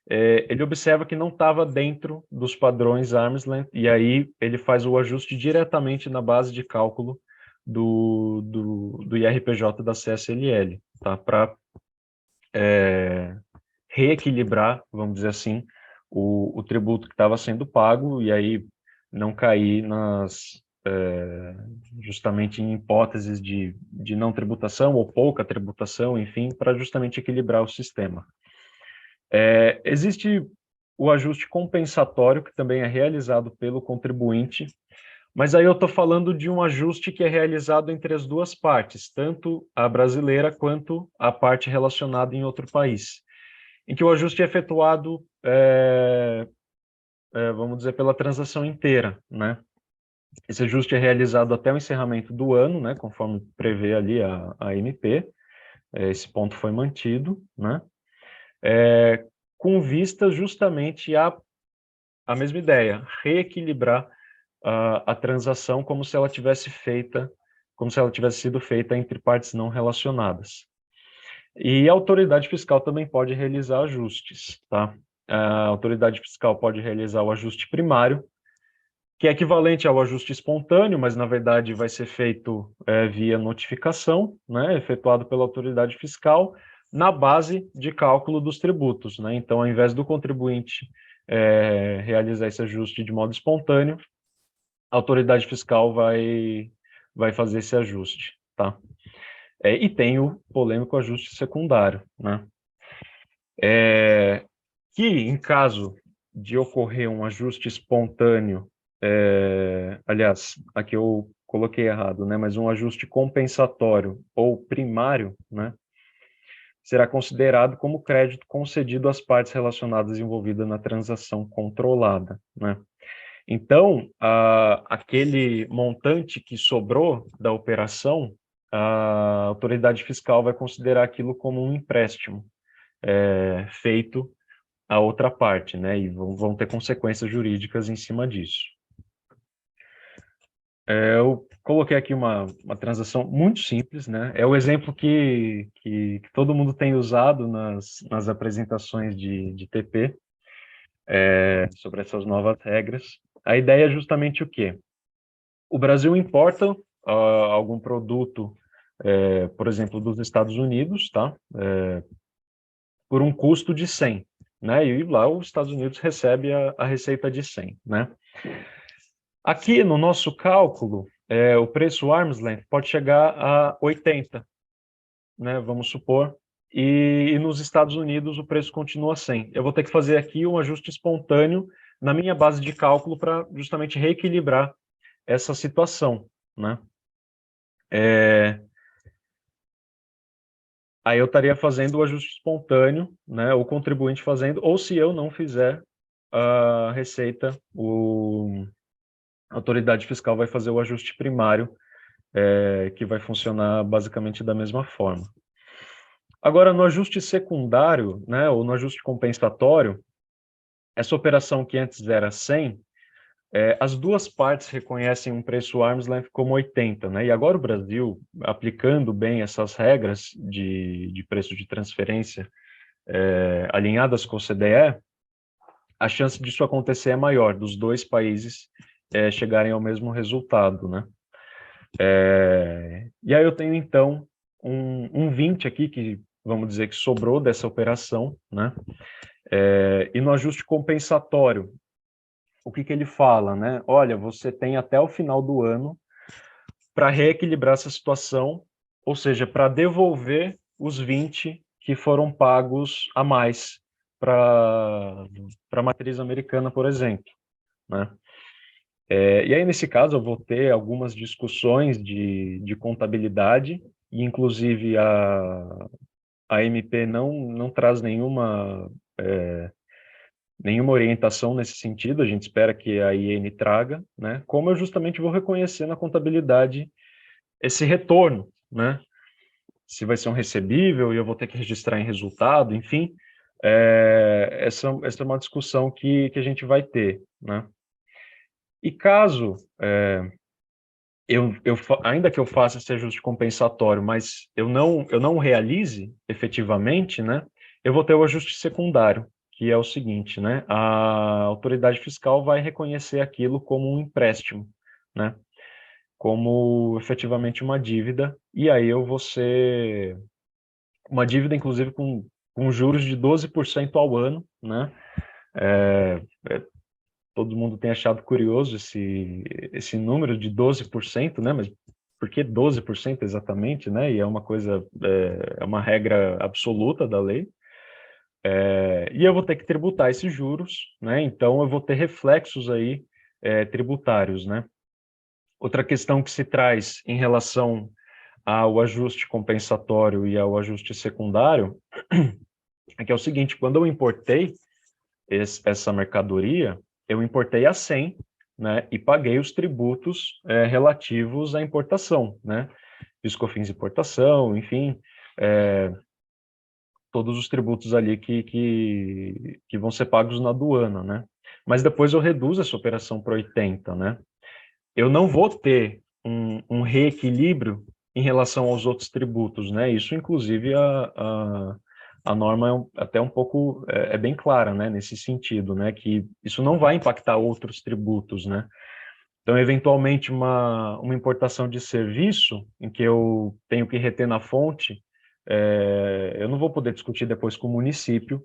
ele observa que não estava dentro dos padrões Arm's Length, e aí ele faz o ajuste diretamente na base de cálculo do IRPJ da CSLL, tá? Para reequilibrar, vamos dizer assim, o tributo que estava sendo pago, e aí não cair justamente em hipóteses de não tributação ou pouca tributação, enfim, para justamente equilibrar o sistema. Existe o ajuste compensatório, que também é realizado pelo contribuinte, mas aí eu estou falando de um ajuste que é realizado entre as duas partes, tanto a brasileira quanto a parte relacionada em outro país, em que o ajuste é efetuado, vamos dizer, pela transação inteira, né? Esse ajuste é realizado até o encerramento do ano, né, conforme prevê ali a MP, esse ponto foi mantido, né? Com vista justamente a mesma ideia, reequilibrar a transação como se ela tivesse sido feita entre partes não relacionadas. E a autoridade fiscal também pode realizar ajustes, tá? A autoridade fiscal pode realizar o ajuste primário, que é equivalente ao ajuste espontâneo, mas na verdade vai ser feito via notificação, né, efetuado pela autoridade fiscal, na base de cálculo dos tributos, né? Então, ao invés do contribuinte realizar esse ajuste de modo espontâneo, a autoridade fiscal vai fazer esse ajuste, tá? E tem o polêmico ajuste secundário, né? Que, em caso de ocorrer um ajuste espontâneo, aliás, aqui eu coloquei errado, né? Mas um ajuste compensatório ou primário, né? Será considerado como crédito concedido às partes relacionadas envolvidas na transação controlada, né? Então, aquele montante que sobrou da operação, a autoridade fiscal vai considerar aquilo como um empréstimo feito à outra parte, né? E vão ter consequências jurídicas em cima disso. Eu coloquei aqui uma transação muito simples, né? É o exemplo que todo mundo tem usado nas apresentações de TP sobre essas novas regras. A ideia é justamente o quê? O Brasil importa algum produto, por exemplo, dos Estados Unidos, tá? Por um custo de 100, né? E lá os Estados Unidos recebe a receita de 100, né? Aqui no nosso cálculo, o preço arm's length pode chegar a 80, né? Vamos supor. E nos Estados Unidos o preço continua 100. Eu vou ter que fazer aqui um ajuste espontâneo na minha base de cálculo para justamente reequilibrar essa situação, né? Aí eu estaria fazendo o ajuste espontâneo, né? O contribuinte fazendo, ou se eu não fizer a receita, a autoridade fiscal vai fazer o ajuste primário, que vai funcionar basicamente da mesma forma. Agora, no ajuste secundário, né, ou no ajuste compensatório, essa operação que antes era 100, as duas partes reconhecem um preço arm's length como 80, né? E agora o Brasil, aplicando bem essas regras de preço de transferência alinhadas com o CDE, a chance disso acontecer é maior, dos dois países chegarem ao mesmo resultado, né? E aí eu tenho, então, um 20 aqui, que vamos dizer que sobrou dessa operação, né? E no ajuste compensatório, o que ele fala, né? Olha, você tem até o final do ano para reequilibrar essa situação, ou seja, para devolver os 20 que foram pagos a mais para a matriz americana, por exemplo, né? E aí, nesse caso, eu vou ter algumas discussões de contabilidade, e inclusive a MP não traz nenhuma orientação nesse sentido, a gente espera que a IN traga, né? Como eu justamente vou reconhecer na contabilidade esse retorno, né? Se vai ser um recebível e eu vou ter que registrar em resultado, enfim, essa é uma discussão que a gente vai ter, né? E caso ainda que eu faça esse ajuste compensatório, mas eu não realize efetivamente, né, eu vou ter o ajuste secundário, que é o seguinte, né, a autoridade fiscal vai reconhecer aquilo como um empréstimo, né, como efetivamente uma dívida, e aí eu vou ser uma dívida, inclusive, com juros de 12% ao ano, né, é, todo mundo tem achado curioso esse número de 12%, né? Mas por que 12% exatamente, né? E é uma coisa, é uma regra absoluta da lei. E eu vou ter que tributar esses juros, né? Então eu vou ter reflexos aí tributários, né? Outra questão que se traz em relação ao ajuste compensatório e ao ajuste secundário é que é o seguinte: quando eu importei essa mercadoria, eu importei a 100, né, e paguei os tributos relativos à importação, né, PIS/COFINS importação, enfim, é, todos os tributos ali que vão ser pagos na aduana, né. Mas depois eu reduzo essa operação para 80, né. Eu não vou ter um reequilíbrio em relação aos outros tributos, né? Isso, inclusive, a norma até um pouco é bem clara, né? Nesse sentido, né? Que isso não vai impactar outros tributos, né? Então, eventualmente, uma importação de serviço em que eu tenho que reter na fonte, eu não vou poder discutir depois com o município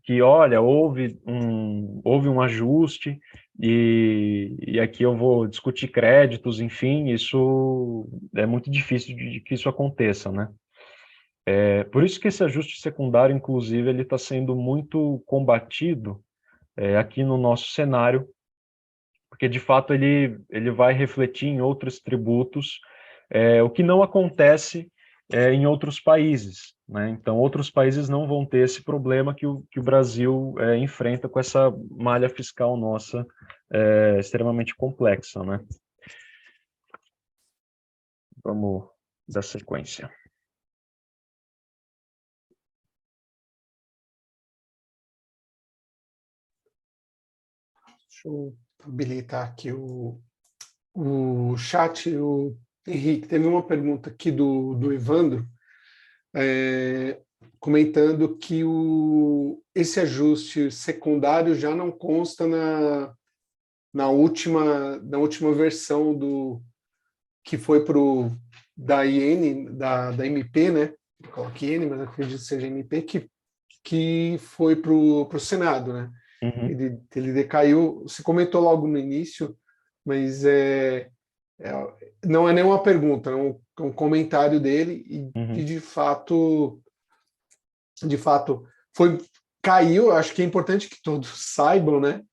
que, olha, houve um ajuste e aqui eu vou discutir créditos, enfim, isso é muito difícil de que isso aconteça, né? Por isso que esse ajuste secundário, inclusive, ele está sendo muito combatido aqui no nosso cenário, porque de fato ele vai refletir em outros tributos, o que não acontece em outros países, né? Então, outros países não vão ter esse problema que o Brasil enfrenta com essa malha fiscal nossa extremamente complexa, né? Vamos dar sequência. Deixa eu habilitar aqui o chat. O Henrique, teve uma pergunta aqui do Evandro, comentando que esse ajuste secundário já não consta na última versão que foi da IN, da MP, né? Eu coloquei IN, mas acredito que seja MP, que foi para o Senado, né? Uhum, Ele decaiu. Você comentou logo no início, mas não é nenhuma pergunta, é um comentário dele e uhum, de fato caiu. Acho que é importante que todos saibam, né?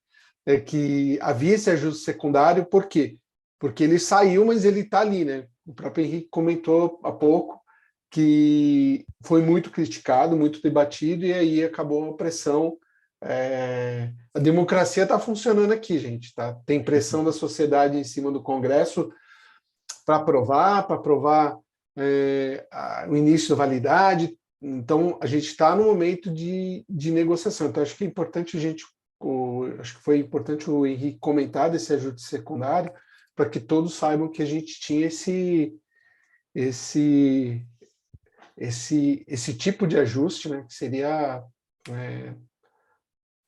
Que havia esse ajuste secundário, por quê? Porque ele saiu, mas ele está ali, né? O próprio Henrique comentou há pouco que foi muito criticado, muito debatido, e aí acabou a pressão. A democracia está funcionando aqui, gente. Tá? Tem pressão da sociedade em cima do Congresso para aprovar o início da validade. Então, a gente está no momento de negociação. Então, acho que é importante acho que foi importante o Henrique comentar desse ajuste secundário, para que todos saibam que a gente tinha esse, esse tipo de ajuste, né, que seria,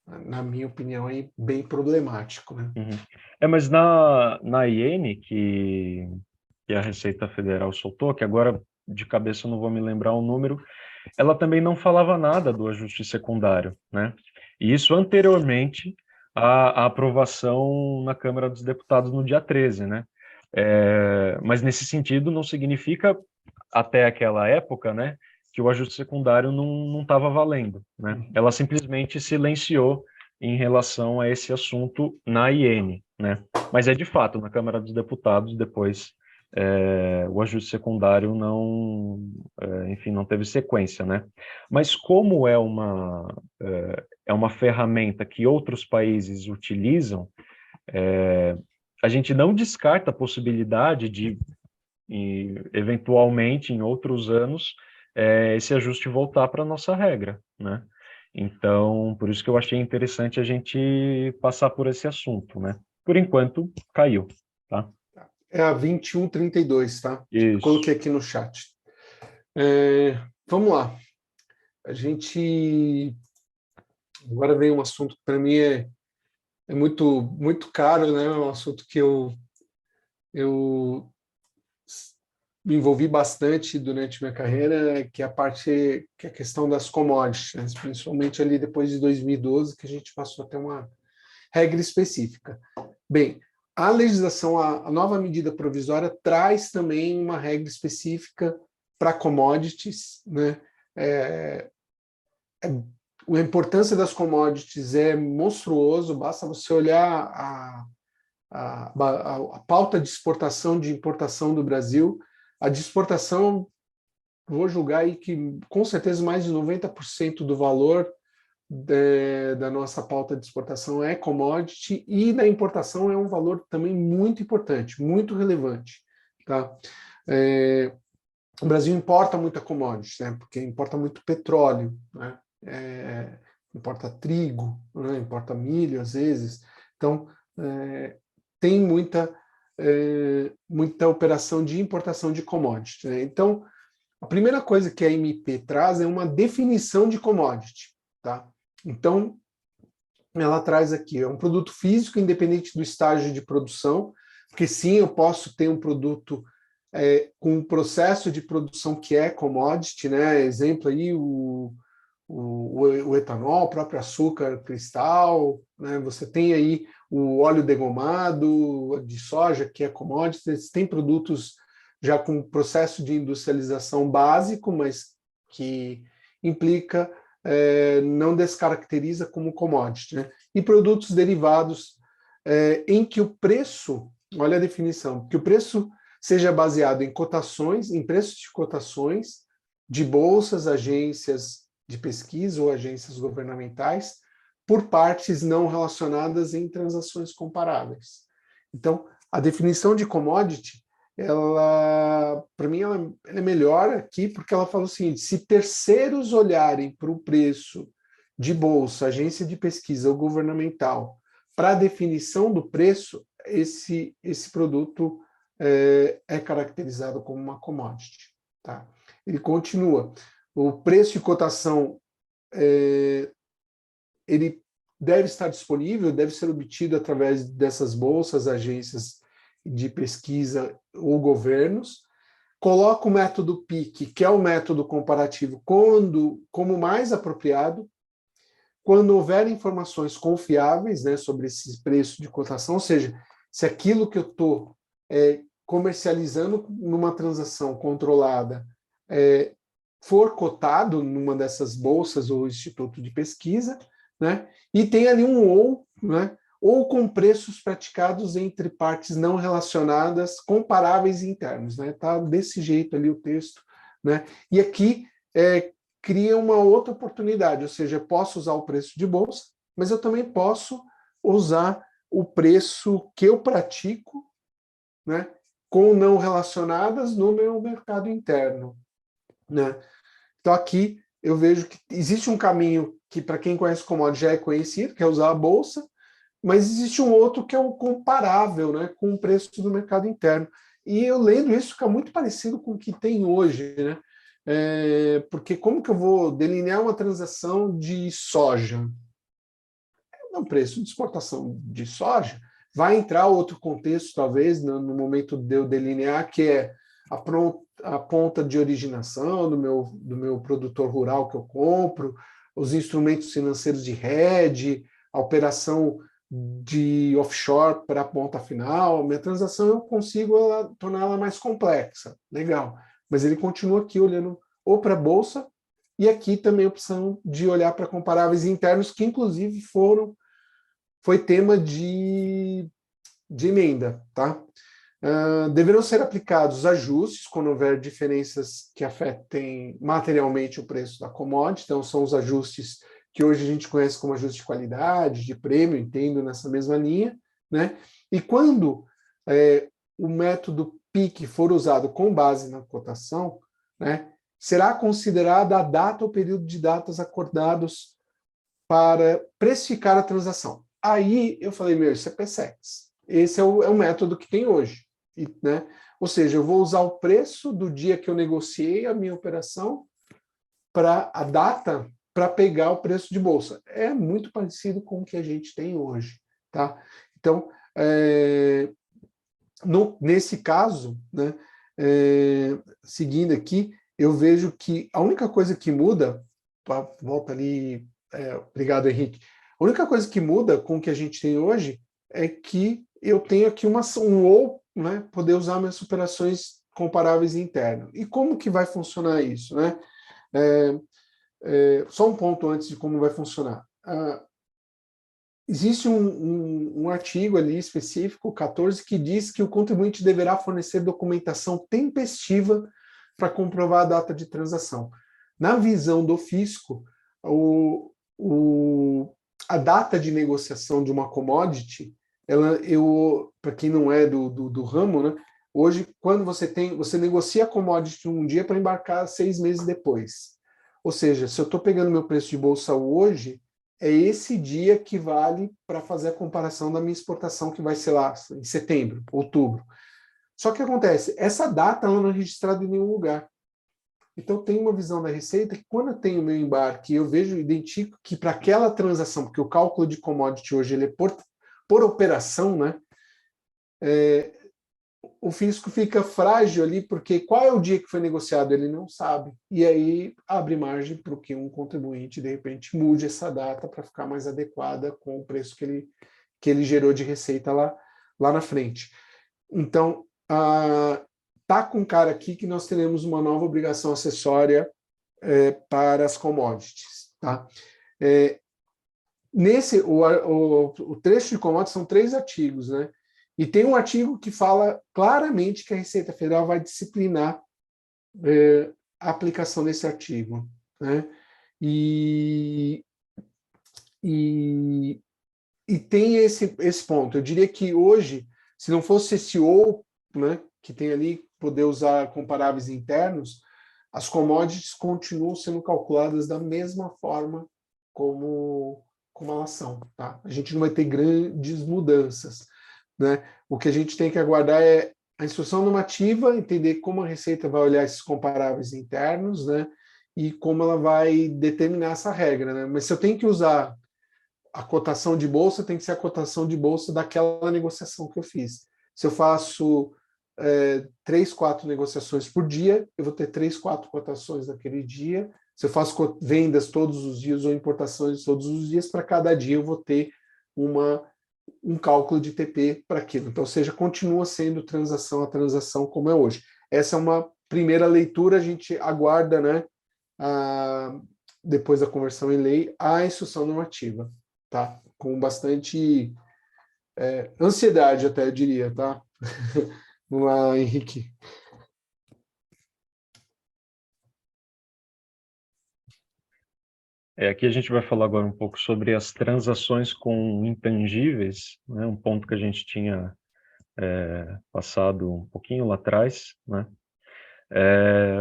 na minha opinião, aí, bem problemático. Né? uhum. Mas na IN que a Receita Federal soltou, que agora de cabeça eu não vou me lembrar o número, ela também não falava nada do ajuste secundário, né? E isso anteriormente à aprovação na Câmara dos Deputados no dia 13, né? Mas nesse sentido não significa, até aquela época, né, que o ajuste secundário não estava valendo, né? Ela simplesmente silenciou em relação a esse assunto na IN, né? Mas de fato, na Câmara dos Deputados, depois o ajuste secundário enfim, não teve sequência, né? Mas como é uma ferramenta que outros países utilizam, a gente não descarta a possibilidade de, eventualmente, em outros anos, esse ajuste voltar para a nossa regra, né? Então, por isso que eu achei interessante a gente passar por esse assunto, né? Por enquanto, caiu, tá? É a 21,32, tá? Isso. Coloquei aqui no chat. Vamos lá. A gente... Agora vem um assunto que para mim é muito, muito caro, né? É um assunto que eu me envolvi bastante durante minha carreira, que é a questão das commodities, né? Principalmente ali depois de 2012, que a gente passou a ter uma regra específica. Bem, a legislação, a nova medida provisória traz também uma regra específica para commodities, né? A importância das commodities é monstruoso, basta você olhar a pauta de exportação e de importação do Brasil. A de exportação, vou julgar aí que com certeza mais de 90% do valor da nossa pauta de exportação é commodity, e da importação é um valor também muito importante, muito relevante. Tá? O Brasil importa muita commodity, né? Porque importa muito petróleo, né? Importa trigo, né? Importa milho às vezes. Então, tem muita operação de importação de commodity, né? Então, a primeira coisa que a MP traz é uma definição de commodity. Tá? Então, ela traz aqui, é um produto físico independente do estágio de produção, porque sim, eu posso ter um produto com um processo de produção que é commodity, né? Exemplo aí, o etanol, o próprio açúcar cristal, né? Você tem aí o óleo degomado de soja, que é commodity. Tem produtos já com processo de industrialização básico, mas que implica, não descaracteriza como commodity, né? E produtos derivados em que o preço, olha a definição, que o preço seja baseado em cotações, em preços de cotações de bolsas, agências de pesquisa ou agências governamentais por partes não relacionadas em transações comparáveis. Então, a definição de commodity, ela, para mim, ela é melhor aqui porque ela fala o seguinte: se terceiros olharem para o preço de bolsa, agência de pesquisa ou governamental para a definição do preço, esse produto é caracterizado como uma commodity. Tá? Ele continua. O preço e cotação, ele deve estar disponível, deve ser obtido através dessas bolsas, agências de pesquisa ou governos. Coloca o método PIC, que é o método comparativo, como mais apropriado, quando houver informações confiáveis, né, sobre esse preço de cotação, ou seja, se aquilo que eu estou comercializando numa transação controlada for cotado numa dessas bolsas ou instituto de pesquisa, né, e tem ali um ou, né, ou com preços praticados entre partes não relacionadas, comparáveis internos, né, tá desse jeito ali o texto, né, e aqui cria uma outra oportunidade, ou seja, eu posso usar o preço de bolsa, mas eu também posso usar o preço que eu pratico, né, com não relacionadas no meu mercado interno, né? Então aqui eu vejo que existe um caminho que para quem conhece commodity já é conhecido, que é usar a bolsa, mas existe um outro que é o comparável, né, com o preço do mercado interno. E eu lendo isso fica muito parecido com o que tem hoje, né? Porque como que eu vou delinear uma transação de soja? O preço de exportação de soja vai entrar outro contexto, talvez, no momento de eu delinear, que é a ponta de originação do meu produtor rural que eu compro, os instrumentos financeiros de hedge, a operação de offshore para a ponta final. Minha transação eu consigo torná-la mais complexa, legal. Mas ele continua aqui olhando ou para a bolsa, e aqui também a opção de olhar para comparáveis internos, que inclusive foi tema de emenda, tá? Deverão ser aplicados ajustes quando houver diferenças que afetem materialmente o preço da commodity. Então, são os ajustes que hoje a gente conhece como ajuste de qualidade, de prêmio, entendo nessa mesma linha, né? E quando o método PIC for usado com base na cotação, né, será considerada a data ou período de datas acordados para precificar a transação. Aí eu falei, isso é PSEX. Esse é o método que tem hoje. né? Ou seja, eu vou usar o preço do dia que eu negociei a minha operação para a data para pegar o preço de bolsa. É muito parecido com o que a gente tem hoje, tá? Então, nesse caso, né, seguindo aqui, eu vejo que a única coisa que muda, volta ali, obrigado, Henrique. A única coisa que muda com o que a gente tem hoje é que eu tenho aqui ou, né, poder usar minhas operações comparáveis interno. E como que vai funcionar isso, né? Só um ponto antes de como vai funcionar. Existe um artigo ali específico, 14, que diz que o contribuinte deverá fornecer documentação tempestiva para comprovar a data de transação. Na visão do fisco, a data de negociação de uma commodity, para quem não é do ramo, né, hoje, quando você negocia a commodity um dia para embarcar 6 meses depois. Ou seja, se eu estou pegando meu preço de bolsa hoje, é esse dia que vale para fazer a comparação da minha exportação, que vai ser lá em setembro, outubro. Só que acontece, essa data ela não é registrada em nenhum lugar. Então, tem uma visão da Receita que quando eu tenho o meu embarque, eu identifico que para aquela transação, porque o cálculo de commodity hoje ele é por operação, né? O fisco fica frágil ali, porque qual é o dia que foi negociado? Ele não sabe. E aí abre margem para que um contribuinte, de repente, mude essa data para ficar mais adequada com o preço que ele gerou de receita lá na frente. Então, tá com cara aqui que nós teremos uma nova obrigação acessória para as commodities. Tá? O trecho de commodities são 3 artigos, né? E tem um artigo que fala claramente que a Receita Federal vai disciplinar a aplicação desse artigo, né? E tem esse ponto. Eu diria que hoje, se não fosse esse ou, né, que tem ali, poder usar comparáveis internos, as commodities continuam sendo calculadas da mesma forma como elas são. Tá? A gente não vai ter grandes mudanças. Né? O que a gente tem que aguardar é a instrução normativa, entender como a Receita vai olhar esses comparáveis internos, né? E como ela vai determinar essa regra. Né? Mas se eu tenho que usar a cotação de bolsa, tem que ser a cotação de bolsa daquela negociação que eu fiz. Se eu faço 3, 4 negociações por dia, eu vou ter 3, 4 cotações naquele dia. Se eu faço vendas todos os dias ou importações todos os dias, para cada dia eu vou ter um cálculo de TP para aquilo. Então, ou seja, continua sendo transação a transação como é hoje. Essa é uma primeira leitura, a gente aguarda, né, depois da conversão em lei, a instrução normativa, tá? Com bastante ansiedade, até eu diria, tá? Vamos lá, Henrique. Aqui a gente vai falar agora um pouco sobre as transações com intangíveis, né? Um ponto que a gente tinha passado um pouquinho lá atrás, né?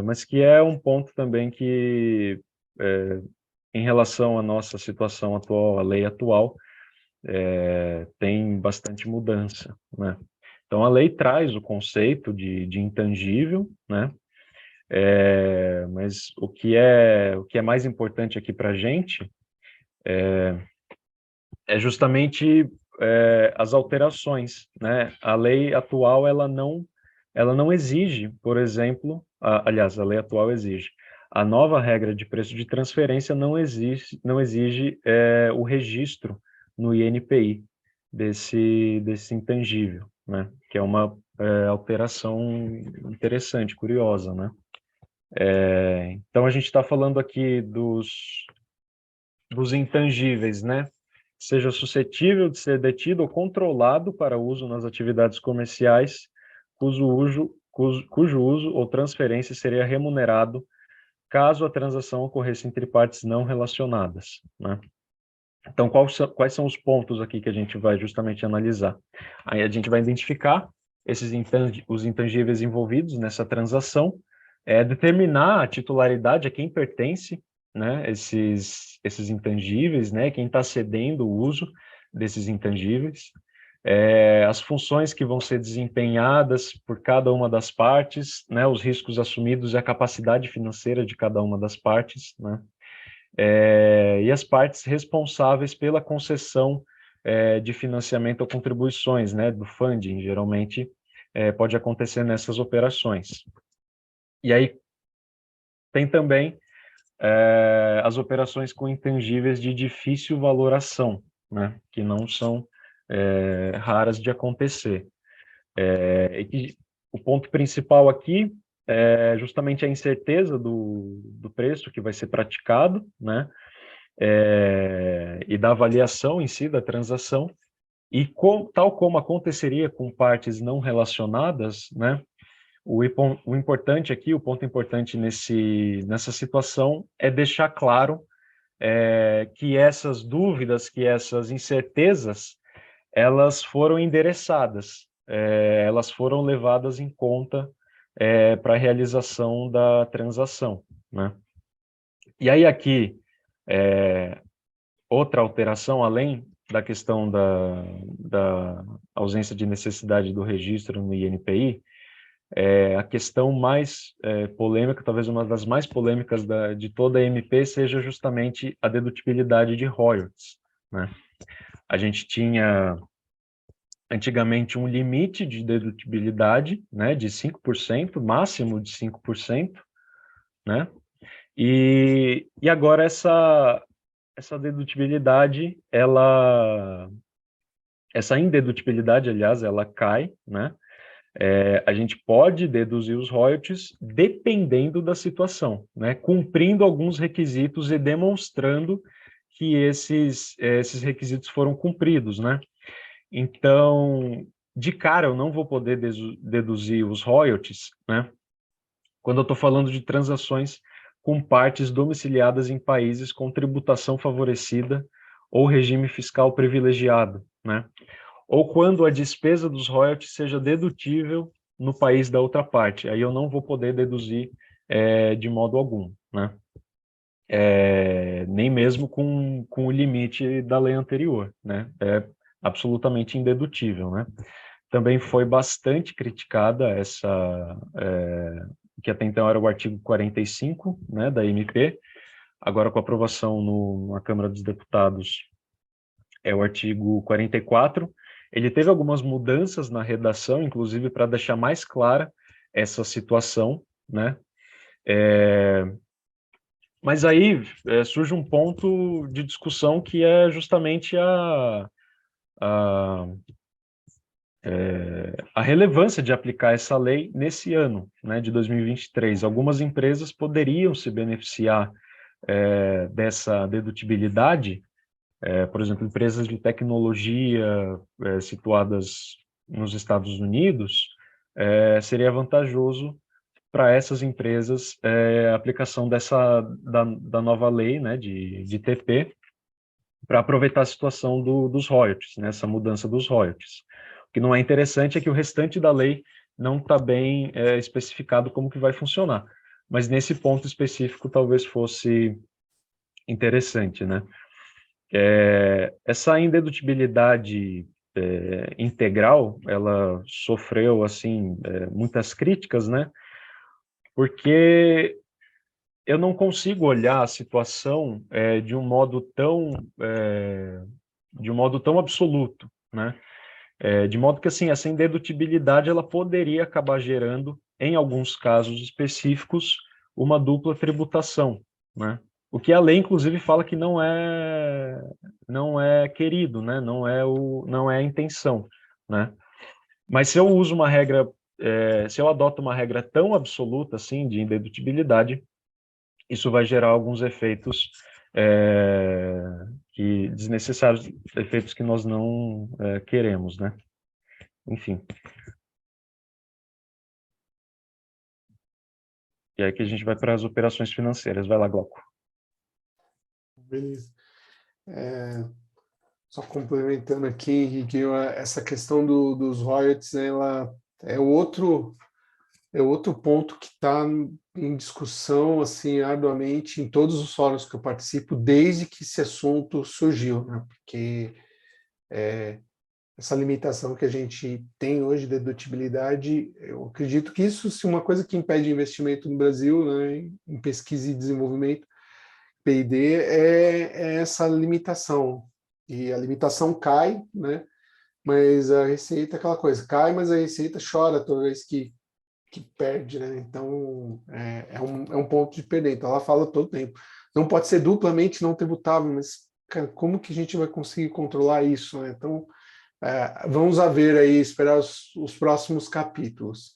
Mas que é um ponto também que, em relação à nossa situação atual, à lei atual, tem bastante mudança, né? Então, a lei traz o conceito de intangível, né? Mas o que é mais importante aqui para a gente é justamente as alterações, né? A lei atual ela não exige, por exemplo, aliás, a lei atual exige. A nova regra de preço de transferência não exige o registro no INPI desse intangível, né? Que é uma alteração interessante, curiosa, né? Então a gente está falando aqui dos intangíveis, né? Seja suscetível de ser detido ou controlado para uso nas atividades comerciais, cujo uso ou transferência seria remunerado caso a transação ocorresse entre partes não relacionadas, né? Então, quais são os pontos aqui que a gente vai justamente analisar? Aí a gente vai identificar os intangíveis envolvidos nessa transação, determinar a titularidade, a quem pertence, né, esses intangíveis, né, quem está cedendo o uso desses intangíveis, as funções que vão ser desempenhadas por cada uma das partes, né, os riscos assumidos e a capacidade financeira de cada uma das partes, né, e as partes responsáveis pela concessão de financiamento ou contribuições, né, do funding, geralmente pode acontecer nessas operações. E aí tem também as operações com intangíveis de difícil valoração, né, que não são raras de acontecer. E o ponto principal aqui é justamente a incerteza do preço que vai ser praticado, né, e da avaliação em si da transação, e tal como aconteceria com partes não relacionadas, né, o importante aqui, o ponto importante nessa situação é deixar claro que essas dúvidas, que essas incertezas, elas foram endereçadas, elas foram levadas em conta para a realização da transação, né? E aí aqui, outra alteração, além da questão da ausência de necessidade do registro no INPI, a questão mais polêmica, talvez uma das mais polêmicas de toda a MP, seja justamente a dedutibilidade de royalties, né? A gente tinha antigamente um limite de dedutibilidade, né, de 5%, máximo de 5%, né? E agora essa dedutibilidade, essa indedutibilidade, aliás, ela cai, né? A gente pode deduzir os royalties dependendo da situação, né? Cumprindo alguns requisitos e demonstrando que esses requisitos foram cumpridos, né? Então, de cara, eu não vou poder deduzir os royalties, né? Quando eu estou falando de transações com partes domiciliadas em países com tributação favorecida ou regime fiscal privilegiado, né? Ou quando a despesa dos royalties seja dedutível no país da outra parte. Aí eu não vou poder deduzir de modo algum, né? Nem mesmo com o limite da lei anterior, né? É absolutamente indedutível, né? Também foi bastante criticada que até então era o artigo 45, né, da MP, agora com aprovação na Câmara dos Deputados é o artigo 44. Ele teve algumas mudanças na redação, inclusive para deixar mais clara essa situação, né? Mas aí surge um ponto de discussão que é justamente a, a relevância de aplicar essa lei nesse ano, né, de 2023. Algumas empresas poderiam se beneficiar dessa dedutibilidade, por exemplo, empresas de tecnologia situadas nos Estados Unidos, seria vantajoso para essas empresas a aplicação da nova lei, né, de TP, para aproveitar a situação dos royalties, né, essa mudança dos royalties. O que não é interessante é que o restante da lei não está bem especificado como que vai funcionar, mas nesse ponto específico talvez fosse interessante, né? Essa indedutibilidade integral, ela sofreu, assim, muitas críticas, né? Porque eu não consigo olhar a situação de um modo tão absoluto, né? De modo que, assim, essa indedutibilidade, ela poderia acabar gerando, em alguns casos específicos, uma dupla tributação, né? O que a lei, inclusive, fala que não é querido, né? Não é a intenção, né? Mas se eu uso uma regra, se eu adoto uma regra tão absoluta, assim, de indedutibilidade, isso vai gerar alguns efeitos desnecessários, efeitos que nós não queremos, né? Enfim. E aí que a gente vai para as operações financeiras. Vai lá, Glauco. Beleza. Só complementando aqui, Henrique, essa questão dos royalties, ela é outro ponto que está em discussão assim arduamente em todos os fóruns que eu participo desde que esse assunto surgiu, né? Porque essa limitação que a gente tem hoje de dedutibilidade, eu acredito que isso, se uma coisa que impede investimento no Brasil, né, em pesquisa e desenvolvimento, P&D, é essa limitação. E a limitação cai, né, mas a receita é aquela coisa, cai, mas a receita chora toda vez que perde, né? Então, é um ponto de perder. Então, ela fala todo tempo. Não pode ser duplamente não tributável, mas, cara, como que a gente vai conseguir controlar isso, né? Então, vamos a ver aí, esperar os próximos capítulos.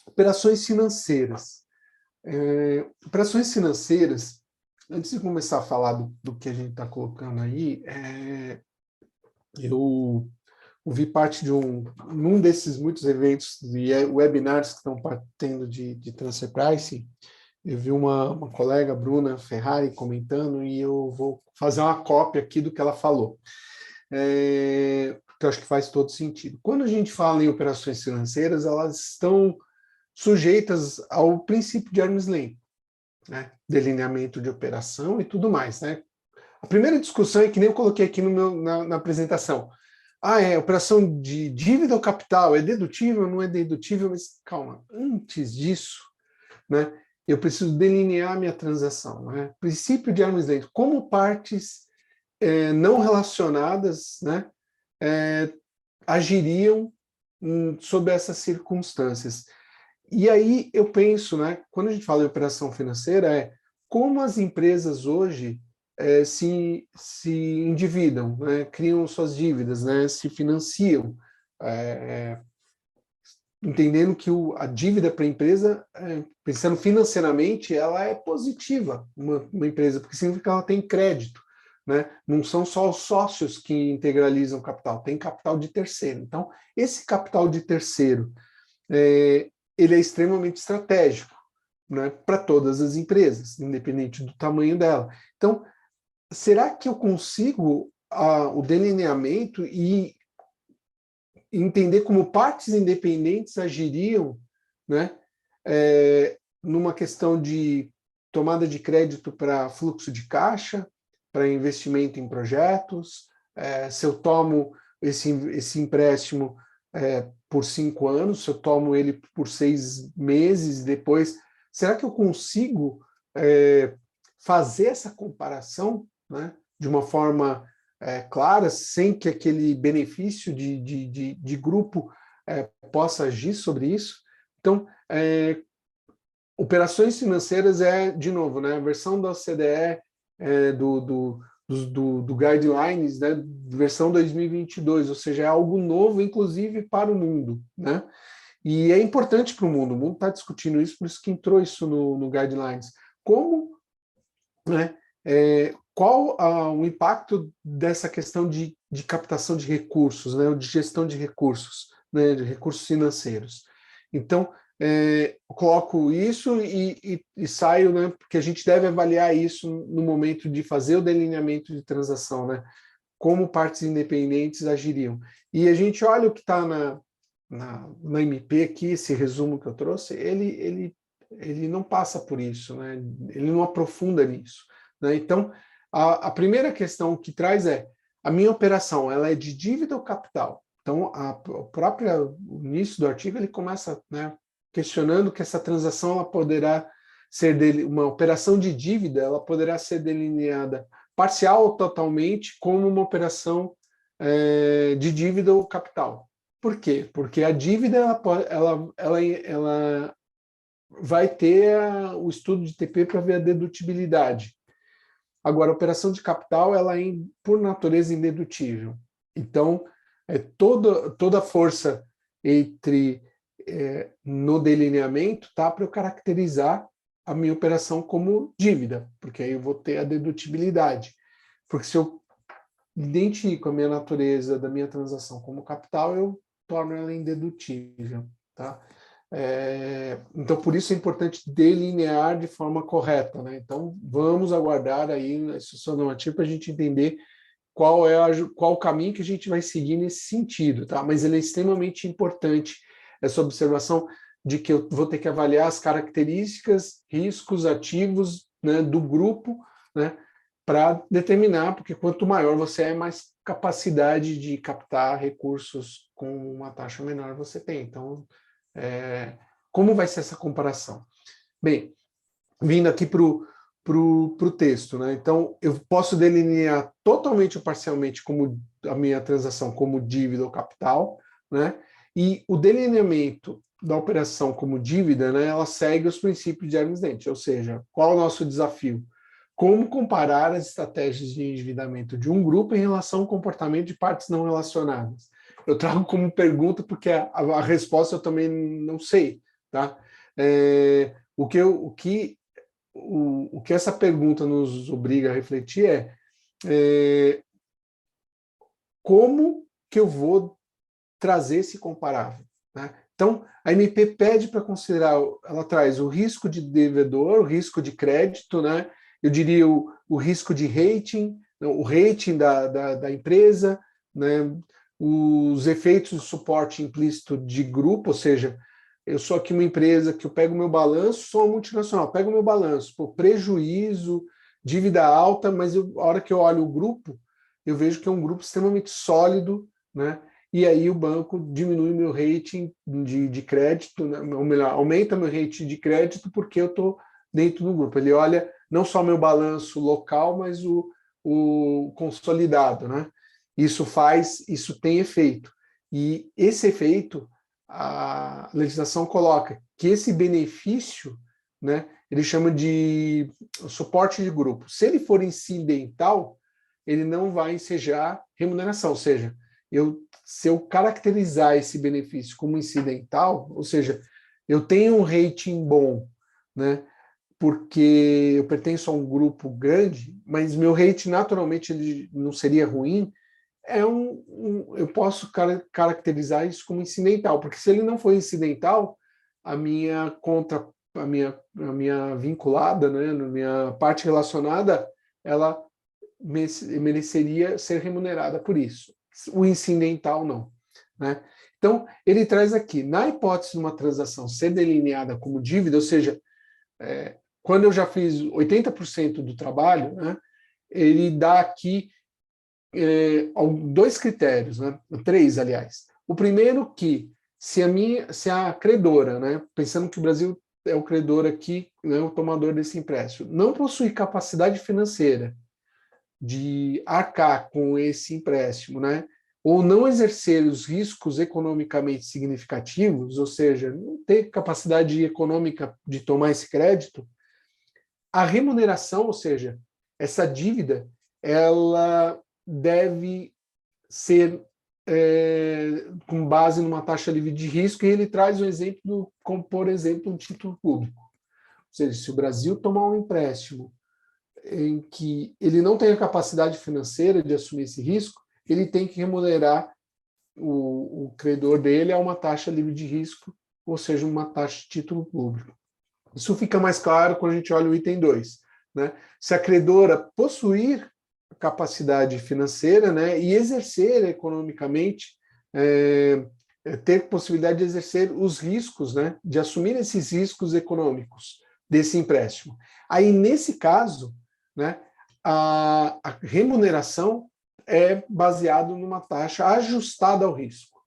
Operações financeiras. Operações financeiras, antes de começar a falar do que a gente está colocando aí, eu ouvi parte de num desses muitos eventos e webinars que estão tendo de transfer pricing. Eu vi uma colega, Bruna Ferrari, comentando, e eu vou fazer uma cópia aqui do que ela falou, que eu acho que faz todo sentido. Quando a gente fala em operações financeiras, elas estão sujeitas ao princípio de arm's length, né? Delineamento de operação e tudo mais, né? A primeira discussão é que nem eu coloquei aqui na apresentação. Operação de dívida ou capital, é dedutível ou não é dedutível? Mas calma, antes disso, né, eu preciso delinear minha transação. Né? Princípio de arm's length, como partes não relacionadas, né, agiriam sob essas circunstâncias. E aí eu penso, né, quando a gente fala em operação financeira, como as empresas hoje se endividam, né, criam suas dívidas, né, se financiam, entendendo que a dívida para a empresa, pensando financeiramente, ela é positiva, uma empresa, porque significa que ela tem crédito. Né? Não são só os sócios que integralizam capital, tem capital de terceiro. Então, esse capital de terceiro, ele é extremamente estratégico, né, para todas as empresas, independente do tamanho dela. Então, será que eu consigo o delineamento e entender como partes independentes agiriam, né, numa questão de tomada de crédito para fluxo de caixa, para investimento em projetos, se eu tomo esse empréstimo por 5 anos, se eu tomo ele por 6 meses depois, será que eu consigo fazer essa comparação, né, de uma forma clara, sem que aquele benefício de grupo possa agir sobre isso? Então, operações financeiras de novo, né, a versão da OCDE do Guidelines, né, versão 2022, ou seja, é algo novo, inclusive para o mundo, né? E é importante para o mundo está discutindo isso, por isso que entrou isso no Guidelines. Como, né, qual o impacto dessa questão de captação de recursos, né, de gestão de recursos, né, de recursos financeiros. Então, coloco isso e saio, né, porque a gente deve avaliar isso no momento de fazer o delineamento de transação, né, como partes independentes agiriam. E a gente olha o que está na MP aqui, esse resumo que eu trouxe, ele não passa por isso, né, ele não aprofunda nisso. Né? Então, a primeira questão que traz a minha operação, ela é de dívida ou capital? Então, o início do artigo, ele começa, né, questionando que essa transação ela poderá ser uma operação de dívida, ela poderá ser delineada parcial ou totalmente como uma operação de dívida ou capital. Por quê? Porque a dívida ela vai ter o estudo de TP para ver a dedutibilidade. Agora, a operação de capital, ela é, por natureza, indedutível. Então, toda a força no delineamento tá para eu caracterizar a minha operação como dívida, porque aí eu vou ter a dedutibilidade. Porque se eu identifico a minha natureza da minha transação como capital, eu torno ela indedutível. Tá? Então, por isso é importante delinear de forma correta. Né? Então, vamos aguardar aí na instrução normativa para a gente entender qual o caminho que a gente vai seguir nesse sentido. Tá? Mas ele é extremamente importante, essa observação de que eu vou ter que avaliar as características, riscos, ativos, né, do grupo, né, para determinar, porque quanto maior você é, mais capacidade de captar recursos com uma taxa menor você tem. Então, como vai ser essa comparação? Bem, vindo aqui para o texto, né? Então, eu posso delinear totalmente ou parcialmente como a minha transação como dívida ou capital, né? E o delineamento da operação como dívida, né, ela segue os princípios de Hermes-Dente, ou seja, qual é o nosso desafio? Como comparar as estratégias de endividamento de um grupo em relação ao comportamento de partes não relacionadas? Eu trago como pergunta porque a resposta eu também não sei, tá? O que essa pergunta nos obriga a refletir como que eu vou trazer esse comparável, né? Então, a MP pede para considerar, ela traz o risco de devedor, o risco de crédito, né? Eu diria o risco de rating, o rating da empresa, né? Os efeitos de suporte implícito de grupo, ou seja, eu sou aqui uma empresa que eu pego meu balanço, sou uma multinacional, pego meu balanço, por prejuízo, dívida alta, mas a hora que eu olho o grupo, eu vejo que é um grupo extremamente sólido, né? E aí o banco diminui meu rating de crédito, né? Ou melhor, aumenta meu rating de crédito porque eu estou dentro do grupo. Ele olha não só meu balanço local, mas o consolidado, né? Isso tem efeito. E esse efeito, a legislação coloca que esse benefício, né, ele chama de suporte de grupo. Se ele for incidental, ele não vai ensejar remuneração, ou seja, se eu caracterizar esse benefício como incidental, ou seja, eu tenho um rating bom, né, porque eu pertenço a um grupo grande, mas meu rating naturalmente ele não seria ruim, eu posso caracterizar isso como incidental, porque se ele não for incidental, a minha vinculada, né, a minha parte relacionada, ela mereceria ser remunerada por isso. O incidental não, né? Então, ele traz aqui, na hipótese de uma transação ser delineada como dívida, ou seja, quando eu já fiz 80% do trabalho, né, ele dá aqui dois critérios, né, três, aliás. O primeiro que, se a credora, né, pensando que o Brasil é o credor aqui, né, o tomador desse empréstimo, não possui capacidade financeira de arcar com esse empréstimo, né? Ou não exercer os riscos economicamente significativos, ou seja, não ter capacidade econômica de tomar esse crédito, a remuneração, ou seja, essa dívida, ela deve ser com base numa taxa livre de risco, e ele traz um exemplo, como por exemplo, um título público. Ou seja, se o Brasil tomar um empréstimo em que ele não tem a capacidade financeira de assumir esse risco, ele tem que remunerar o credor dele a uma taxa livre de risco, ou seja, uma taxa de título público. Isso fica mais claro quando a gente olha o item 2. Né? Se a credora possuir capacidade financeira, né, e exercer economicamente, ter possibilidade de exercer os riscos, né, de assumir esses riscos econômicos desse empréstimo. Aí, nesse caso, né, a remuneração é baseada numa taxa ajustada ao risco.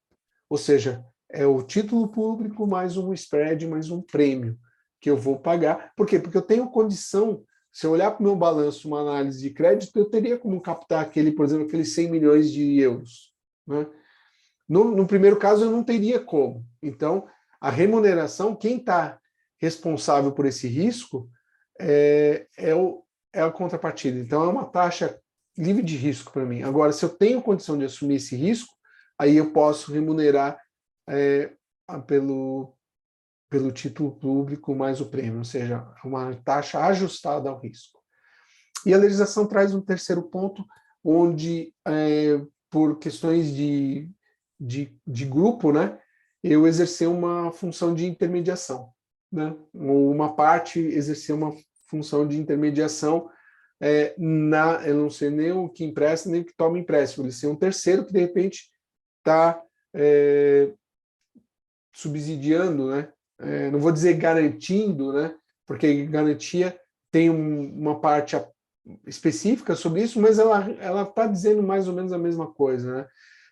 Ou seja, é o título público mais um spread, mais um prêmio que eu vou pagar. Por quê? Porque eu tenho condição, se eu olhar para o meu balanço, uma análise de crédito, eu teria como captar por exemplo, aqueles 100 milhões de euros. Né? No primeiro caso, eu não teria como. Então, a remuneração, quem está responsável por esse risco é a contrapartida. Então, é uma taxa livre de risco para mim. Agora, se eu tenho condição de assumir esse risco, aí eu posso remunerar pelo título público mais o prêmio, ou seja, uma taxa ajustada ao risco. E a legislação traz um terceiro ponto, onde, por questões de grupo, né, eu exercer uma função de intermediação, né, ou uma parte exercer uma função de intermediação, eu não sei nem o que empresta, nem o que toma empréstimo, ele ser um terceiro que, de repente, está subsidiando, né, não vou dizer garantindo, né, porque garantia tem uma parte específica sobre isso, mas ela está dizendo mais ou menos a mesma coisa, né?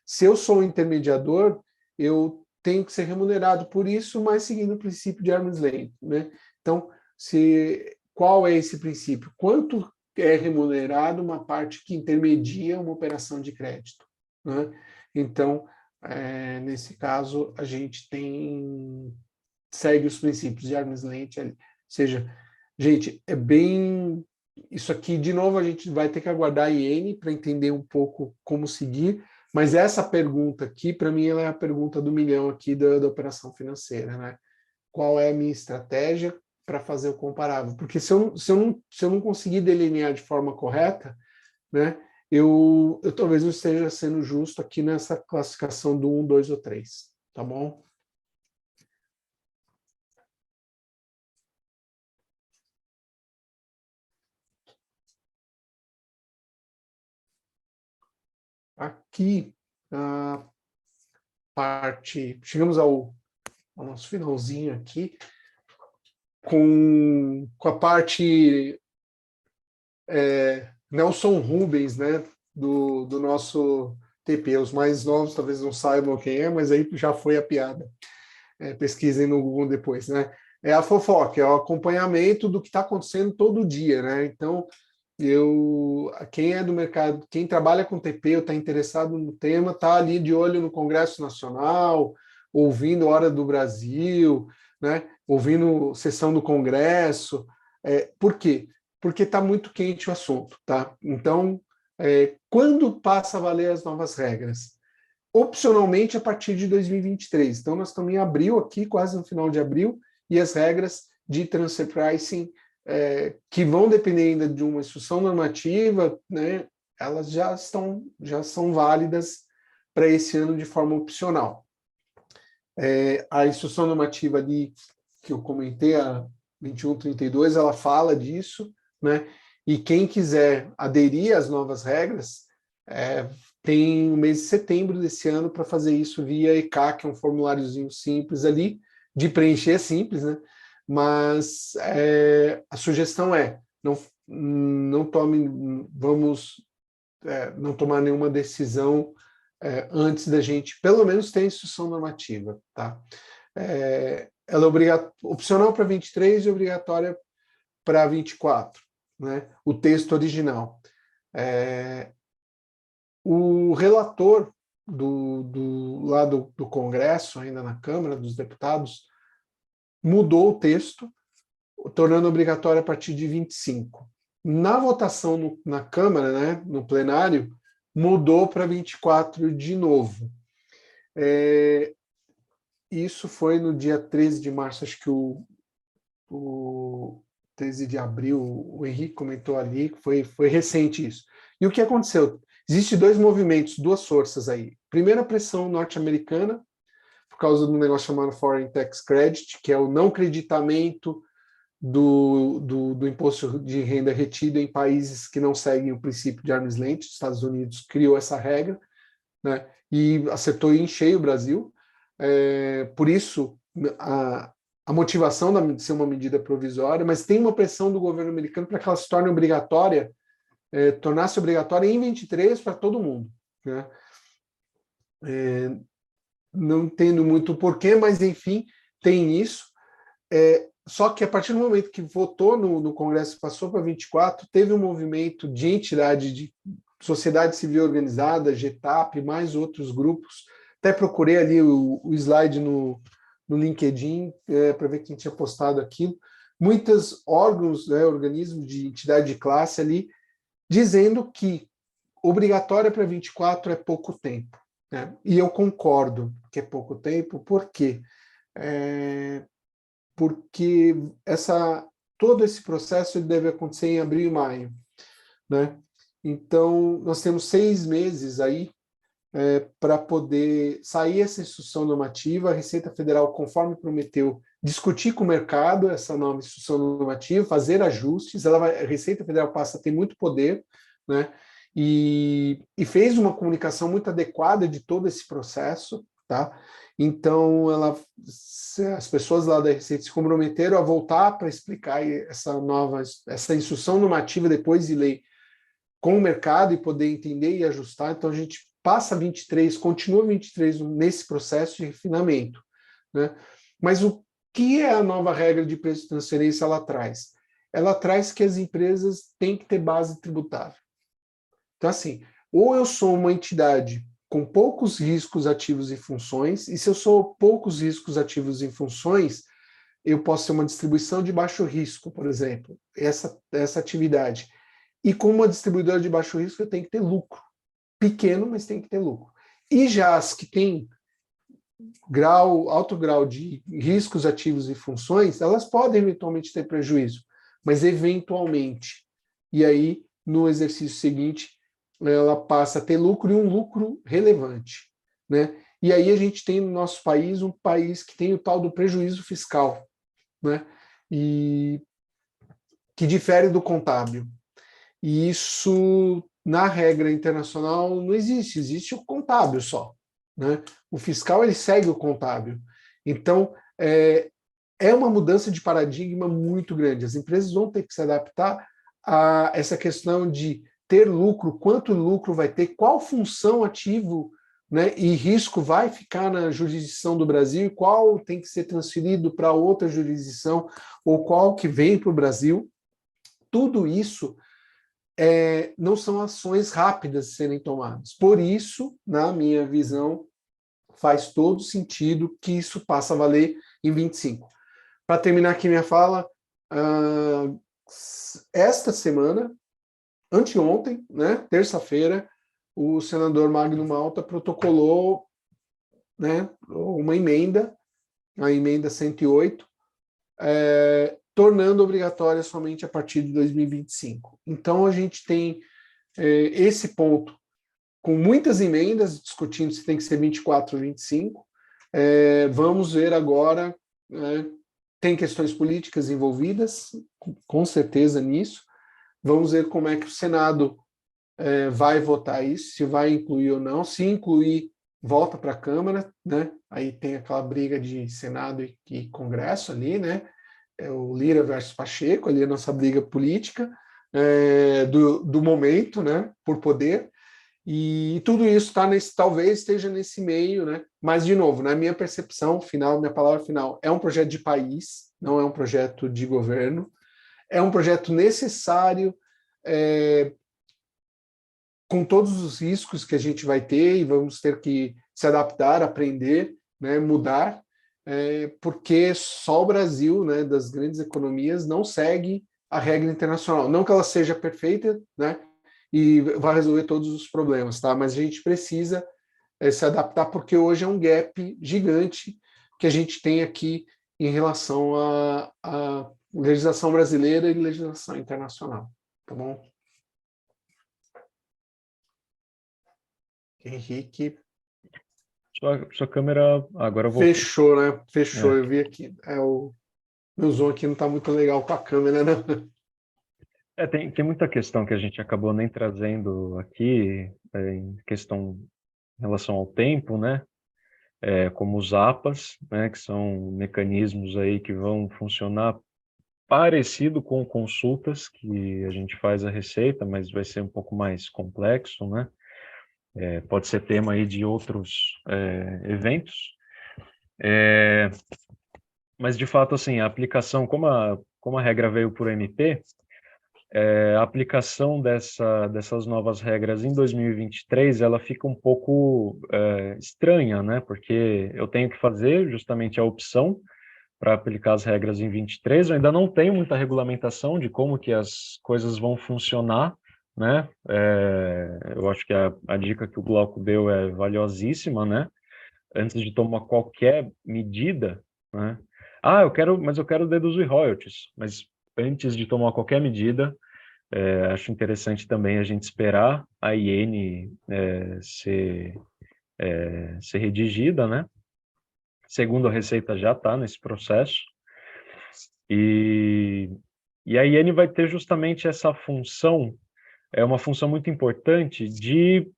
Se eu sou um intermediador, eu tenho que ser remunerado por isso, mas seguindo o princípio de arm's length, né? Então, qual é esse princípio? Quanto é remunerado uma parte que intermedia uma operação de crédito, né? Então, nesse caso, a gente segue os princípios de arm's length, ou seja, gente, é bem... Isso aqui, de novo, a gente vai ter que aguardar a iene para entender um pouco como seguir, mas essa pergunta aqui, para mim, ela é a pergunta do milhão aqui da operação financeira, né? Qual é a minha estratégia para fazer o comparável? Porque se eu não conseguir delinear de forma correta, né, eu talvez não esteja sendo justo aqui nessa classificação do 1, 2 ou 3, tá bom? Aqui, a chegamos ao nosso finalzinho aqui, com a parte Nelson Rubens, né, do nosso TP. Os mais novos talvez não saibam quem é, mas aí já foi a piada. Pesquisem no Google depois, né? É a fofoca, é o acompanhamento do que está acontecendo todo dia, né? Então, quem é do mercado, quem trabalha com TP ou está interessado no tema, está ali de olho no Congresso Nacional, ouvindo Hora do Brasil, né? Ouvindo sessão do Congresso. Por quê? Porque está muito quente o assunto, tá? Então, quando passa a valer as novas regras? Opcionalmente a partir de 2023. Então, nós estamos em abril aqui, quase no final de abril, e as regras de transfer pricing, que vão depender ainda de uma instrução normativa, né, elas já são válidas para esse ano de forma opcional. A instrução normativa ali, que eu comentei, a 2132, ela fala disso, né, e quem quiser aderir às novas regras, tem o mês de setembro desse ano para fazer isso via ECA, que é um formuláriozinho simples ali, de preencher, simples, né? Mas a sugestão não tomar nenhuma decisão antes da gente, pelo menos, ter a instrução normativa, tá? Ela é opcional para 23 e obrigatória para 24, né? O texto original. O relator lá do Congresso, ainda na Câmara dos Deputados, mudou o texto, tornando obrigatório a partir de 25. Na votação na Câmara, né, no plenário, mudou para 24 de novo. Isso foi no dia 13 de março, acho que o 13 de abril, o Henrique comentou ali, foi recente isso. E o que aconteceu? Existem dois movimentos, duas forças aí. Primeiro, a pressão norte-americana, por causa do negócio chamado Foreign Tax Credit, que é o não creditamento do imposto de renda retido em países que não seguem o princípio de arm's length. Os Estados Unidos criou essa regra, né, e acertou em cheio o Brasil. Por isso, a motivação de ser uma medida provisória, mas tem uma pressão do governo americano para que ela se torne obrigatória, tornasse obrigatória em 23 para todo mundo, né? Não entendo muito o porquê, mas enfim, tem isso. Só que a partir do momento que votou no Congresso e passou para 24, teve um movimento de entidade de sociedade civil organizada, GETAP, mais outros grupos. Até procurei ali o slide no LinkedIn para ver quem tinha postado aquilo. Muitos órgãos, organismos de entidade de classe ali, dizendo que obrigatória para 24 é pouco tempo, né? E eu concordo que é pouco tempo, por quê? Porque todo esse processo ele deve acontecer em abril e maio, né? Então, nós temos 6 meses aí para poder sair essa instrução normativa, a Receita Federal, conforme prometeu, discutir com o mercado essa nova instrução normativa, fazer ajustes. A Receita Federal passa a ter muito poder, né? E fez uma comunicação muito adequada de todo esse processo, tá? Então, as pessoas lá da Receita se comprometeram a voltar para explicar essa instrução normativa depois de lei com o mercado e poder entender e ajustar. Então, a gente passa 23, continua 23 nesse processo de refinamento, né? Mas o que é a nova regra de preço de transferência ela traz? Ela traz que as empresas têm que ter base tributável. Então, assim, ou eu sou uma entidade com poucos riscos ativos e funções, e se eu sou poucos riscos ativos e funções, eu posso ter uma distribuição de baixo risco, por exemplo, essa atividade. E como uma distribuidora de baixo risco, eu tenho que ter lucro. Pequeno, mas tem que ter lucro. E já as que têm alto grau de riscos ativos e funções, elas podem eventualmente ter prejuízo, mas eventualmente. E aí, no exercício seguinte, ela passa a ter lucro e um lucro relevante, né? E aí a gente tem no nosso país um país que tem o tal do prejuízo fiscal, né? E que difere do contábil. E isso, na regra internacional, não existe, existe o contábil só, né? O fiscal, ele segue o contábil. Então, é uma mudança de paradigma muito grande. As empresas vão ter que se adaptar a essa questão de ter lucro, quanto lucro vai ter, qual função ativo, né, e risco vai ficar na jurisdição do Brasil e qual tem que ser transferido para outra jurisdição ou qual que vem para o Brasil. Tudo isso não são ações rápidas de serem tomadas. Por isso, na minha visão, faz todo sentido que isso passe a valer em 25. Para terminar aqui minha fala, esta semana, anteontem, né, terça-feira, o senador Magno Malta protocolou, né, uma emenda, a emenda 108, tornando obrigatória somente a partir de 2025. Então, a gente tem esse ponto com muitas emendas, discutindo se tem que ser 24 ou 25. Vamos ver agora, tem questões políticas envolvidas, com certeza nisso. Vamos ver como é que o Senado vai votar isso, se vai incluir ou não. Se incluir, volta para a Câmara, né? Aí tem aquela briga de Senado e Congresso ali, né? O Lira versus Pacheco, ali a nossa briga política do momento, né? Por poder. E tudo isso talvez esteja nesse meio, né? Mas, de novo, na minha percepção final, minha palavra final, é um projeto de país, não é um projeto de governo, é um projeto necessário, com todos os riscos que a gente vai ter e vamos ter que se adaptar, aprender, né, mudar, porque só o Brasil, né, das grandes economias, não segue a regra internacional. Não que ela seja perfeita, né, e vai resolver todos os problemas, tá? Mas a gente precisa se adaptar porque hoje é um gap gigante que a gente tem aqui em relação à legislação brasileira e legislação internacional, tá bom? Henrique. Sua câmera agora voltou. Fechou, né? Fechou, eu vi aqui. Meu zoom aqui não está muito legal com a câmera, né? Tem muita questão que a gente acabou nem trazendo aqui, em questão em relação ao tempo, né? Como os APAs, né? Que são mecanismos aí que vão funcionar parecido com consultas que a gente faz a Receita, mas vai ser um pouco mais complexo, né? Pode ser tema aí de outros eventos. Mas, de fato, assim, a aplicação, como a regra veio por MP, a aplicação dessas novas regras em 2023, ela fica um pouco estranha, né? Porque eu tenho que fazer justamente a opção para aplicar as regras em 23, eu ainda não tenho muita regulamentação de como que as coisas vão funcionar, né? Eu acho que a dica que o Glauco deu é valiosíssima, né? Antes de tomar qualquer medida, né? Mas eu quero deduzir royalties, mas antes de tomar qualquer medida, acho interessante também a gente esperar a IN ser redigida, né? Segundo a Receita já está nesse processo, e a IN vai ter justamente essa função, uma função muito importante de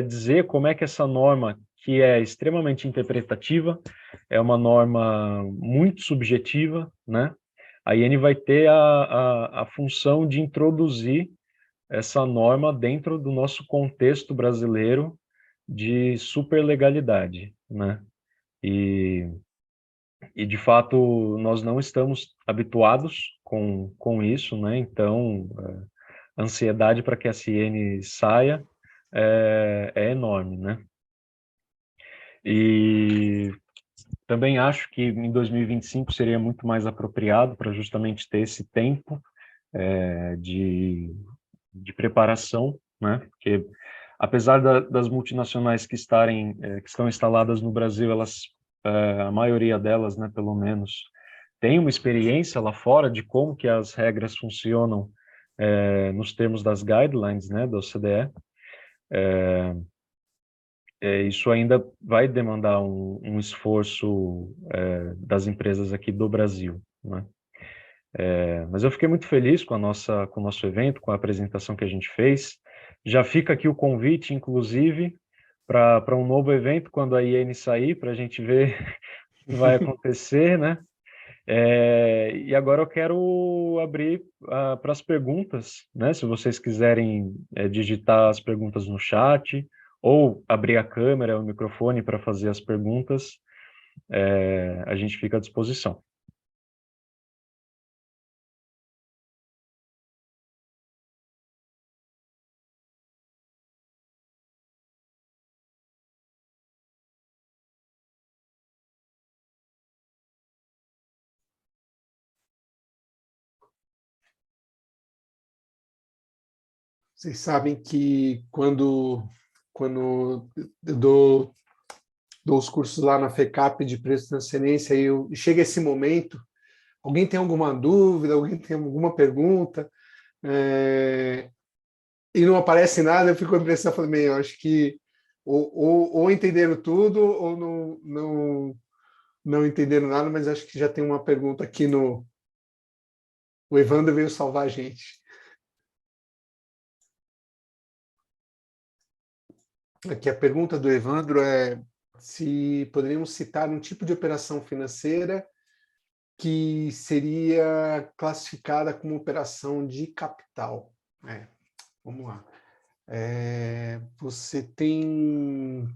dizer como é que essa norma que é extremamente interpretativa, é uma norma muito subjetiva, né? A IN vai ter a função de introduzir essa norma dentro do nosso contexto brasileiro de superlegalidade, né? E, e de fato, nós não estamos habituados com isso, né? Então, a ansiedade para que a CN saia é enorme, né? E também acho que em 2025 seria muito mais apropriado para justamente ter esse tempo de preparação, né? Porque apesar das multinacionais que estão instaladas no Brasil, elas, a maioria delas, né, pelo menos, tem uma experiência lá fora de como que as regras funcionam nos termos das guidelines, né, da OCDE. Isso ainda vai demandar um esforço das empresas aqui do Brasil, né? Mas eu fiquei muito feliz com com o nosso evento, com a apresentação que a gente fez. Já fica aqui o convite, inclusive, para um novo evento quando a IN sair, para a gente ver o que vai acontecer, né? E agora eu quero abrir para as perguntas, né? Se vocês quiserem digitar as perguntas no chat ou abrir a câmera, o microfone para fazer as perguntas, a gente fica à disposição. Vocês sabem que quando eu dou os cursos lá na FECAP de preço de transferência e chega esse momento, alguém tem alguma dúvida, alguém tem alguma pergunta, e não aparece nada, eu fico com a impressão, falei, eu acho que ou entenderam tudo ou não entenderam nada, mas acho que já tem uma pergunta aqui no... O Evandro veio salvar a gente. Aqui a pergunta do Evandro é se poderíamos citar um tipo de operação financeira que seria classificada como operação de capital. Vamos lá. Você tem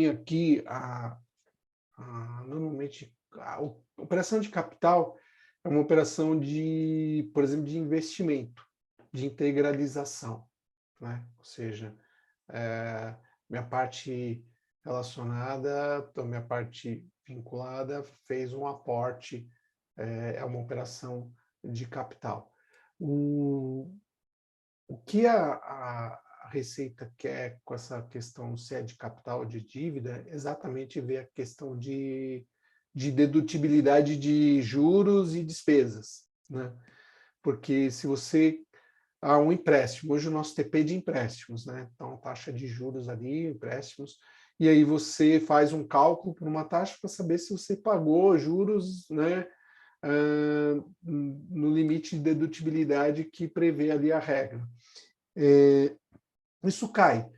aqui normalmente a operação de capital é uma operação de, por exemplo, de investimento, de integralização, né? Ou seja, minha parte relacionada, então minha parte vinculada fez um aporte, é uma operação de capital. O que a Receita quer com essa questão, se é de capital ou de dívida, é exatamente ver a questão de dedutibilidade de juros e despesas, né? Porque se você há um empréstimo, hoje o nosso TP é de empréstimos, né? Então, taxa de juros ali, empréstimos, e aí você faz um cálculo por uma taxa para saber se você pagou juros, né, no limite de dedutibilidade que prevê ali a regra. Isso cai.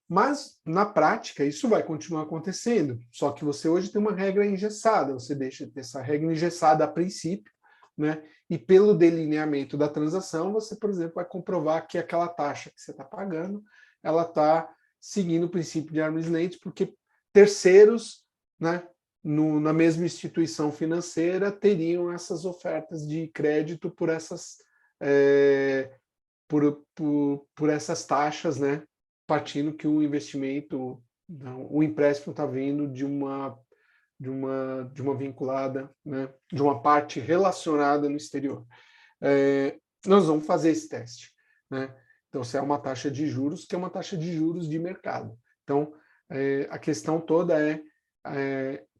Mas, na prática, isso vai continuar acontecendo. Só que você hoje tem uma regra engessada, você deixa de ter essa regra engessada a princípio, né? E pelo delineamento da transação, você, por exemplo, vai comprovar que aquela taxa que você está pagando, ela está seguindo o princípio de arm's length, porque terceiros, né, na mesma instituição financeira teriam essas ofertas de crédito por essas por essas taxas, né? Partindo que o investimento, o empréstimo está vindo de uma vinculada, né? De uma parte relacionada no exterior. Nós vamos fazer esse teste, né? Então, se é uma taxa de juros, que é uma taxa de juros de mercado. Então, a questão toda é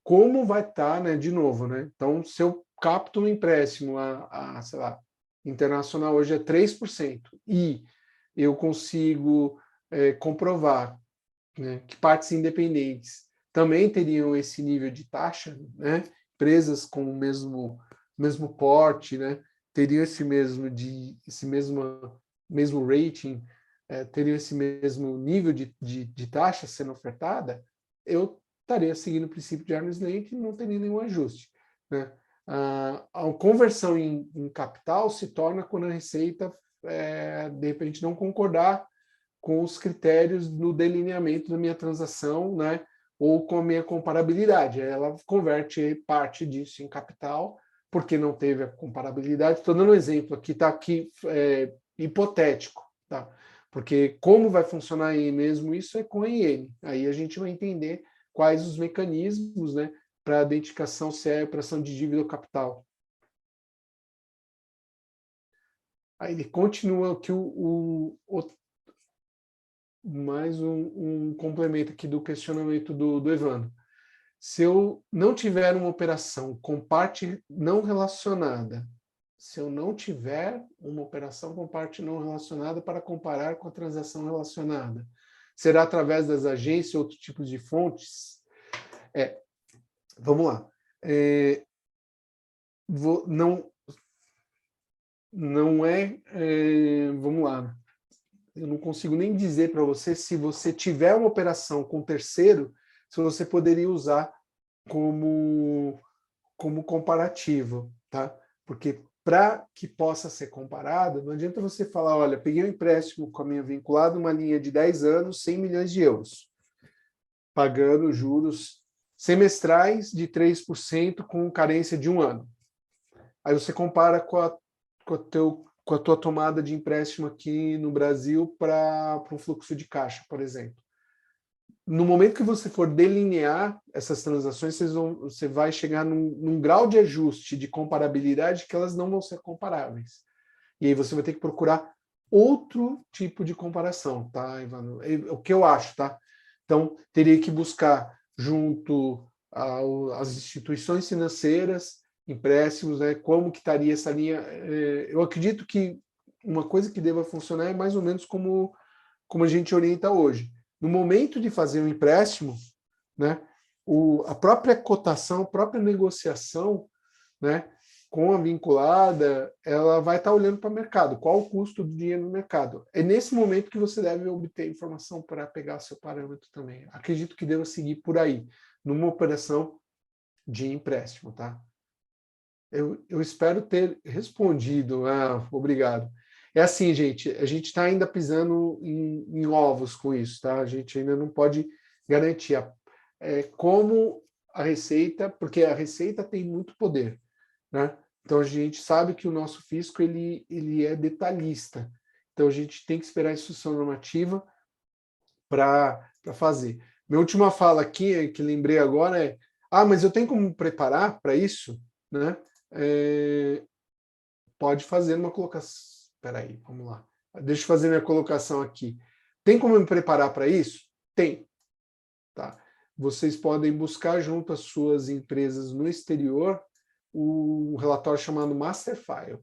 como vai estar, né? De novo, né? Então, se eu capto um empréstimo sei lá, internacional hoje é 3%, e eu consigo comprovar, né, que partes independentes também teriam esse nível de taxa, né? Empresas com o mesmo porte, né, teriam esse mesmo rating, teriam esse mesmo nível de taxa sendo ofertada, eu estaria seguindo o princípio de arm's length e não teria nenhum ajuste, né? A conversão em capital se torna quando a Receita, de repente, não concordar com os critérios no delineamento da minha transação, né? Ou com a minha comparabilidade. Ela converte parte disso em capital, porque não teve a comparabilidade. Estou dando um exemplo aqui, está aqui hipotético, tá? Porque como vai funcionar mesmo isso é com a IN. Aí a gente vai entender quais os mecanismos, né, para a identificação se é operação de dívida ou capital. Aí ele continua aqui mais um complemento aqui do questionamento do Evandro. Se eu não tiver uma operação com parte não relacionada, se eu não tiver uma operação com parte não relacionada para comparar com a transação relacionada, será através das agências ou outros tipos de fontes? Vamos lá. Não é... vamos lá. Eu não consigo nem dizer para você se você tiver uma operação com terceiro, se você poderia usar como comparativo, tá? Porque para que possa ser comparado, não adianta você falar, olha, peguei um empréstimo com a minha vinculada, uma linha de 10 anos, 100 milhões de euros, pagando juros semestrais de 3% com carência de 1 ano. Aí você compara com a tua tomada de empréstimo aqui no Brasil para um fluxo de caixa, por exemplo. No momento que você for delinear essas transações, você vai chegar num grau de ajuste de comparabilidade que elas não vão ser comparáveis. E aí você vai ter que procurar outro tipo de comparação, tá, Ivano? O que eu acho, tá? Então, teria que buscar junto às instituições financeiras, empréstimos, né? Como que estaria essa linha? Eu acredito que uma coisa que deva funcionar é mais ou menos como a gente orienta hoje. No momento de fazer um empréstimo, né, a própria cotação, a própria negociação, né, com a vinculada, ela vai estar olhando para o mercado, qual o custo do dinheiro no mercado. É nesse momento que você deve obter informação para pegar seu parâmetro também. Acredito que deva seguir por aí, numa operação de empréstimo, tá? Eu espero ter respondido. Obrigado. É assim, gente, a gente está ainda pisando em ovos com isso, tá? A gente ainda não pode garantir como a Receita, porque a Receita tem muito poder, né? Então a gente sabe que o nosso fisco ele é detalhista. Então a gente tem que esperar a instrução normativa para fazer. Minha última fala aqui, que lembrei agora, mas eu tenho como me preparar para isso, né? Pode fazer uma colocação. Espera aí, vamos lá. Deixa eu fazer minha colocação aqui. Tem como me preparar para isso? Tem. Tá? Vocês podem buscar junto às suas empresas no exterior um relatório chamado Master File,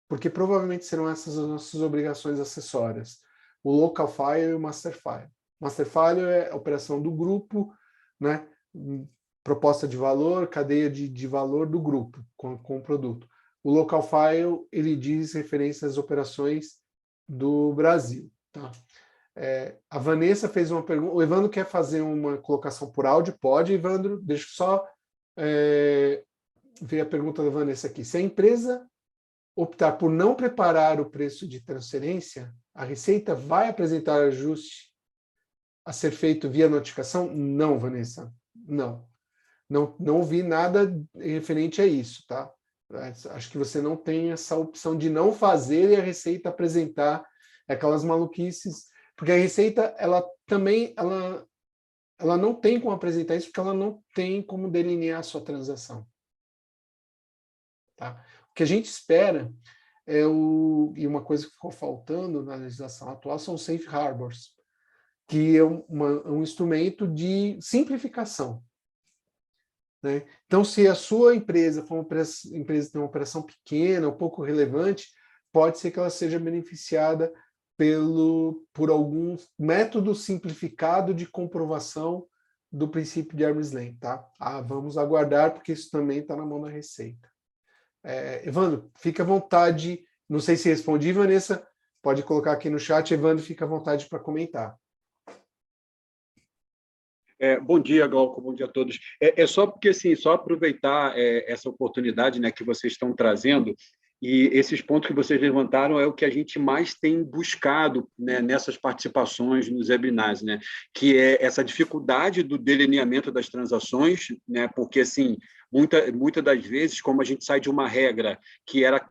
porque provavelmente serão essas as nossas obrigações acessórias. O Local File e o Master File. Master File é a operação do grupo, né? Proposta de valor, cadeia de valor do grupo com o produto. O Local File, ele diz referência às operações do Brasil. Tá? A Vanessa fez uma pergunta. O Evandro quer fazer uma colocação por áudio? Pode, Evandro. Deixa eu só ver a pergunta da Vanessa aqui. Se a empresa optar por não preparar o preço de transferência, a Receita vai apresentar ajuste a ser feito via notificação? Não, Vanessa. Não. Não vi nada referente a isso, tá? Acho que você não tem essa opção de não fazer e a Receita apresentar aquelas maluquices, porque a Receita, ela não tem como apresentar isso, porque ela não tem como delinear a sua transação. Tá? O que a gente espera e uma coisa que ficou faltando na legislação atual são os safe harbors, que é um instrumento de simplificação. Né? Então, se a sua empresa for uma empresa que tem uma operação pequena, ou pouco relevante, pode ser que ela seja beneficiada por algum método simplificado de comprovação do princípio de arm's length. Tá? Vamos aguardar, porque isso também está na mão da Receita. Evandro, fica à vontade. Não sei se respondi, Vanessa. pode colocar aqui no chat, Evandro, fica à vontade para comentar. Bom dia, Glauco, bom dia a todos. Só porque, assim, só aproveitar essa oportunidade, né, que vocês estão trazendo, e esses pontos que vocês levantaram é o que a gente mais tem buscado, né, nessas participações nos webinars, né, que é essa dificuldade do delineamento das transações, né, porque, assim, muita das vezes, como a gente sai de uma regra que era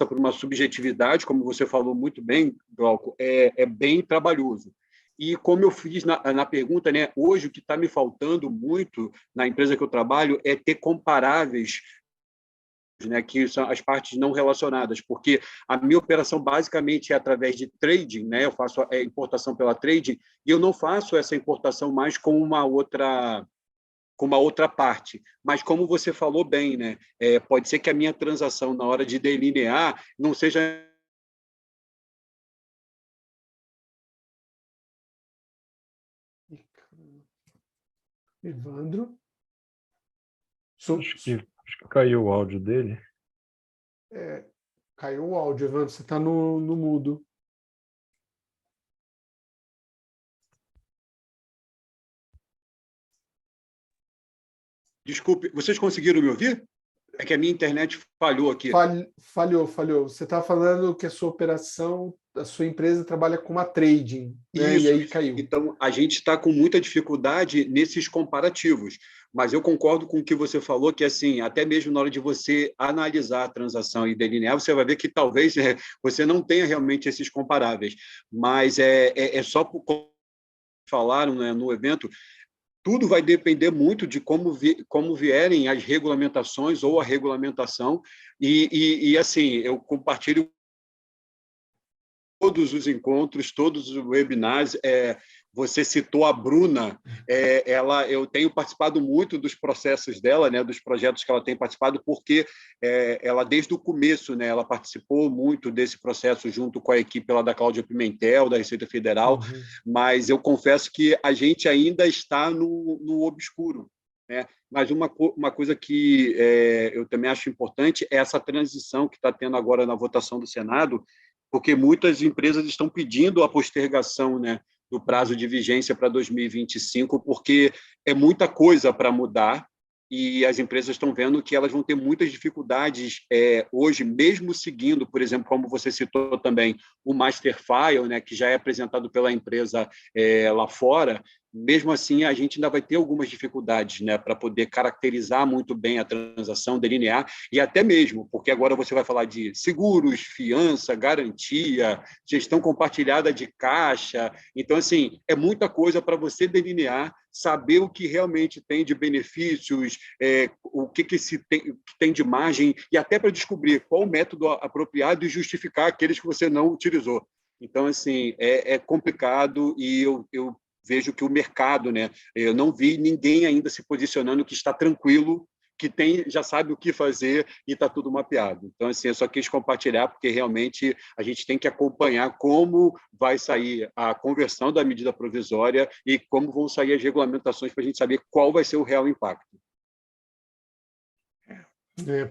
por uma subjetividade, como você falou muito bem, Glauco, é bem trabalhoso. E como eu fiz na pergunta, né, hoje o que está me faltando muito na empresa que eu trabalho é ter comparáveis, né, que são as partes não relacionadas, porque a minha operação basicamente é através de trading, né, eu faço a importação pela trading, e eu não faço essa importação mais com uma outra parte. Mas, como você falou bem, né, pode ser que a minha transação, na hora de delinear, não seja. Evandro? Acho que caiu o áudio dele. Caiu o áudio, Evandro, você está no mudo. Desculpe, vocês conseguiram me ouvir? É que a minha internet falhou aqui. Falhou. Você está falando que a sua operação, a sua empresa trabalha com uma trading, né? Isso, E aí isso. caiu. Então, a gente está com muita dificuldade nesses comparativos. Mas eu concordo com o que você falou, que assim, até mesmo na hora de você analisar a transação e delinear, você vai ver que talvez você não tenha realmente esses comparáveis. Mas só por falaram, né, no evento, tudo vai depender muito de como vierem as regulamentações ou a regulamentação. Assim, eu compartilho todos os encontros, todos os webinars. Você citou a Bruna, eu tenho participado muito dos processos dela, né, dos projetos que ela tem participado, porque ela, desde o começo, né, ela participou muito desse processo junto com a equipe lá da Cláudia Pimentel, da Receita Federal, mas eu confesso que a gente ainda está no obscuro. Né? Mas uma coisa que eu também acho importante é essa transição que está tendo agora na votação do Senado, porque muitas empresas estão pedindo a postergação, né, do prazo de vigência para 2025, porque é muita coisa para mudar e as empresas estão vendo que elas vão ter muitas dificuldades hoje, mesmo seguindo, por exemplo, como você citou também, o Master File, né, que já é apresentado pela empresa lá fora. Mesmo assim, a gente ainda vai ter algumas dificuldades, né, para poder caracterizar muito bem a transação, delinear, e até mesmo, porque agora você vai falar de seguros, fiança, garantia, gestão compartilhada de caixa. Então, assim, é muita coisa para você delinear, saber o que realmente tem de benefícios, o que tem de margem, e até para descobrir qual o método apropriado e justificar aqueles que você não utilizou. Então, assim, é complicado e eu vejo que o mercado, né, eu não vi ninguém ainda se posicionando que está tranquilo, que já sabe o que fazer e está tudo mapeado. Então, assim, eu só quis compartilhar, porque realmente a gente tem que acompanhar como vai sair a conversão da medida provisória e como vão sair as regulamentações para a gente saber qual vai ser o real impacto.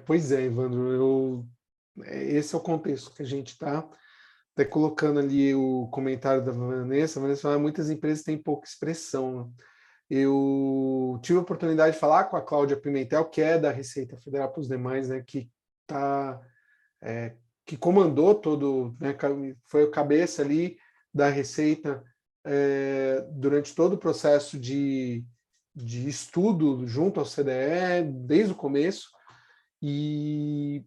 Pois é, Evandro, esse é o contexto que a gente está. Até colocando ali o comentário da Vanessa, a Vanessa fala que muitas empresas têm pouca expressão. Né? Eu tive a oportunidade de falar com a Cláudia Pimentel, que é da Receita Federal, para os demais, né, que comandou todo, né, foi a cabeça ali da Receita durante todo o processo de estudo junto ao CDE, desde o começo, e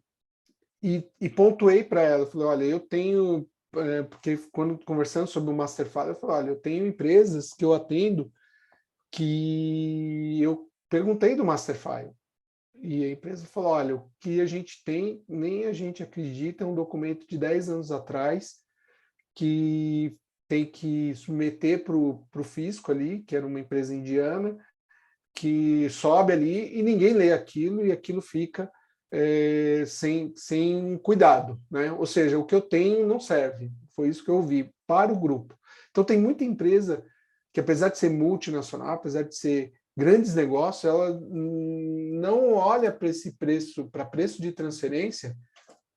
pontuei para ela, falei, olha, eu tenho, porque quando conversando sobre o Masterfile, eu falei, olha, eu tenho empresas que eu atendo que eu perguntei do Masterfile, e a empresa falou, olha, o que a gente tem, nem a gente acredita, é um documento de 10 anos atrás, que tem que submeter para o fisco ali, que era uma empresa indiana, que sobe ali e ninguém lê aquilo, e aquilo fica sem cuidado, né? Ou seja, o que eu tenho não serve. Foi isso que eu ouvi para o grupo. Então tem muita empresa que, apesar de ser multinacional, apesar de ser grandes negócios, ela não olha para esse preço, para preço de transferência,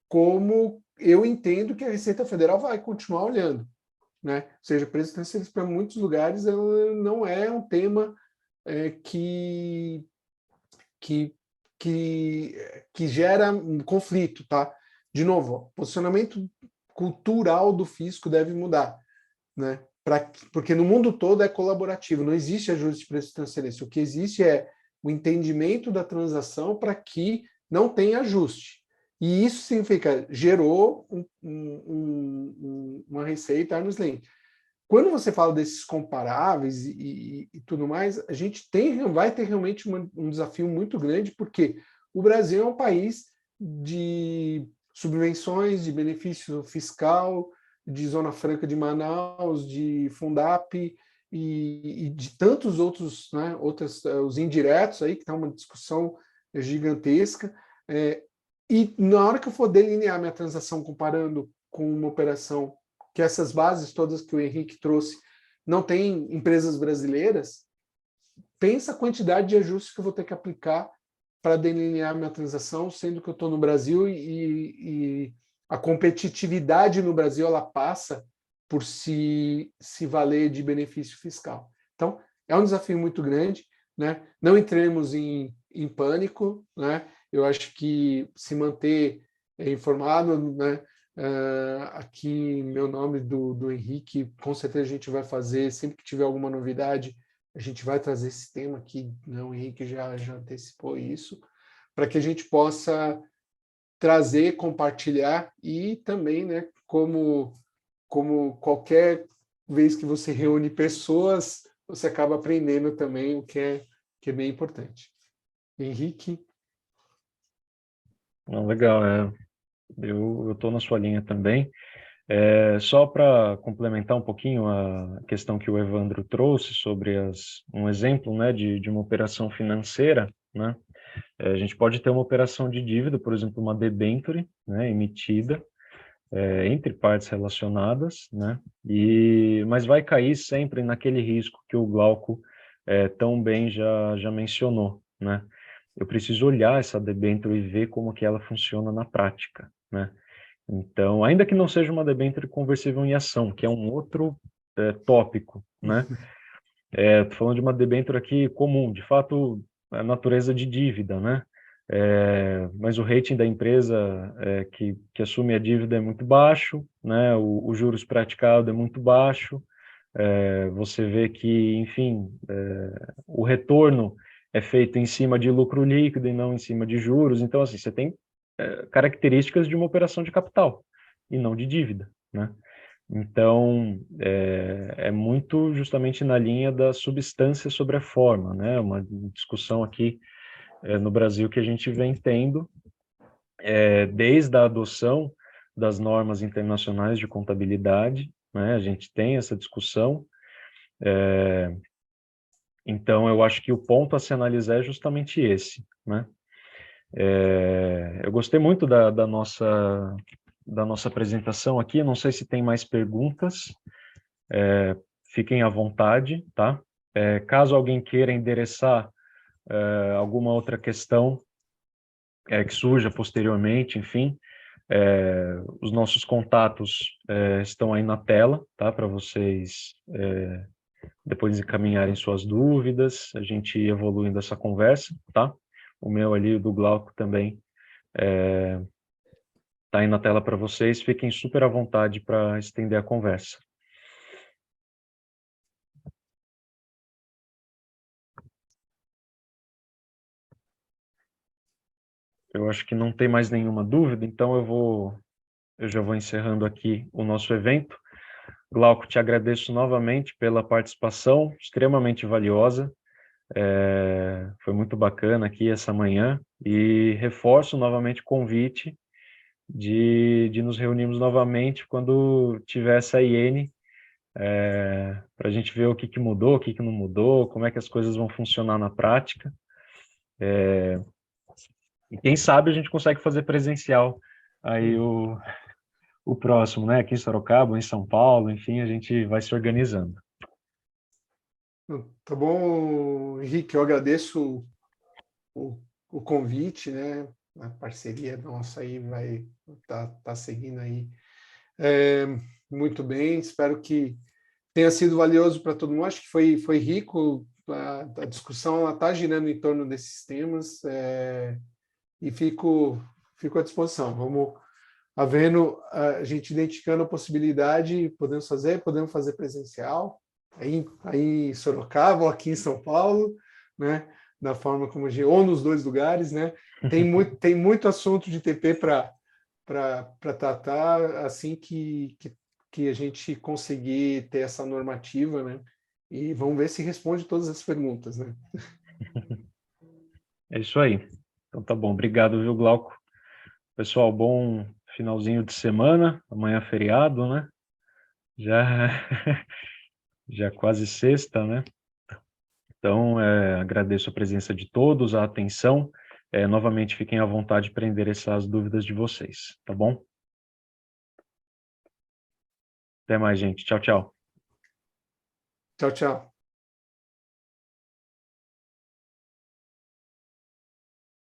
como eu entendo que a Receita Federal vai continuar olhando, né? Ou seja, preços transferências para muitos lugares ela não é um tema que, que, que gera um conflito, tá? De novo, ó, posicionamento cultural do fisco deve mudar, né? Porque no mundo todo é colaborativo, não existe ajuste de preço de transferência. O que existe é o entendimento da transação para que não tenha ajuste. E isso significa, gerou uma receita arm's length. Quando você fala desses comparáveis e tudo mais, a gente vai ter realmente um desafio muito grande, porque o Brasil é um país de subvenções, de benefício fiscal, de Zona Franca de Manaus, de Fundap e de tantos outros, né, os indiretos aí, que está uma discussão gigantesca. E na hora que eu for delinear minha transação comparando com uma operação que essas bases todas que o Henrique trouxe não tem empresas brasileiras, pensa a quantidade de ajustes que eu vou ter que aplicar para delinear minha transação, sendo que eu estou no Brasil e a competitividade no Brasil ela passa por se valer de benefício fiscal. Então, é um desafio muito grande, né? Não entremos em pânico, né? Eu acho que se manter informado, né? Aqui, meu nome do Henrique, com certeza a gente vai fazer, sempre que tiver alguma novidade, a gente vai trazer esse tema aqui, né? O Henrique já antecipou isso, para que a gente possa trazer, compartilhar e também, né, como qualquer vez que você reúne pessoas, você acaba aprendendo também, o que é bem importante. Henrique? Não, legal, eu estou na sua linha também. Só para complementar um pouquinho a questão que o Evandro trouxe sobre um exemplo, né, de uma operação financeira, né? A gente pode ter uma operação de dívida, por exemplo, uma debênture, né, emitida entre partes relacionadas, né? Mas vai cair sempre naquele risco que o Glauco tão bem já mencionou, né? Eu preciso olhar essa debênture e ver como que ela funciona na prática, né? Então, ainda que não seja uma debênture conversível em ação, que é um outro tópico, né? Estou falando de uma debênture aqui comum, de fato, a natureza de dívida, né? Mas o rating da empresa que assume a dívida é muito baixo, né? O juros praticado é muito baixo. Você vê que, enfim, o retorno é feito em cima de lucro líquido e não em cima de juros. Então, assim, você tem características de uma operação de capital e não de dívida, né? Então, é muito justamente na linha da substância sobre a forma, né? Uma discussão aqui no Brasil que a gente vem tendo desde a adoção das normas internacionais de contabilidade, né? A gente tem essa discussão. Então, eu acho que o ponto a se analisar é justamente esse, né? Eu gostei muito da nossa apresentação aqui. Não sei se tem mais perguntas. Fiquem à vontade, tá? Caso alguém queira endereçar alguma outra questão que surja posteriormente, enfim, os nossos contatos estão aí na tela, tá? Para vocês depois encaminharem suas dúvidas, a gente evoluindo essa conversa, tá? O meu ali, o do Glauco também, tá aí na tela para vocês. Fiquem super à vontade para estender a conversa. Eu acho que não tem mais nenhuma dúvida, então eu já vou encerrando aqui o nosso evento. Glauco, te agradeço novamente pela participação, extremamente valiosa. Foi muito bacana aqui essa manhã e reforço novamente o convite de nos reunirmos novamente quando tiver essa IN, para a gente ver o que mudou, o que não mudou, como é que as coisas vão funcionar na prática. E quem sabe a gente consegue fazer presencial aí o próximo, né? Aqui em Sorocaba, em São Paulo, enfim, a gente vai se organizando. Tá bom, Henrique, eu agradeço o convite, né? a parceria nossa aí vai tá seguindo aí muito bem. Espero que tenha sido valioso para todo mundo. Acho que foi rico, a discussão está girando em torno desses temas, e fico à disposição. Vamos havendo a gente identificando a possibilidade, podemos fazer presencial, aí em Sorocaba ou aqui em São Paulo, né? Da forma como a gente, ou nos dois lugares, né? Tem muito assunto de TP para tratar assim que a gente conseguir ter essa normativa, né? E vamos ver se responde todas as perguntas, né? É isso aí. Então tá bom. Obrigado, viu, Glauco? Pessoal, bom finalzinho de semana. Amanhã é feriado, né? Já, já quase sexta, né? Então, agradeço a presença de todos, a atenção. Novamente, fiquem à vontade para endereçar as dúvidas de vocês, tá bom? Até mais, gente. Tchau, tchau. Tchau, tchau.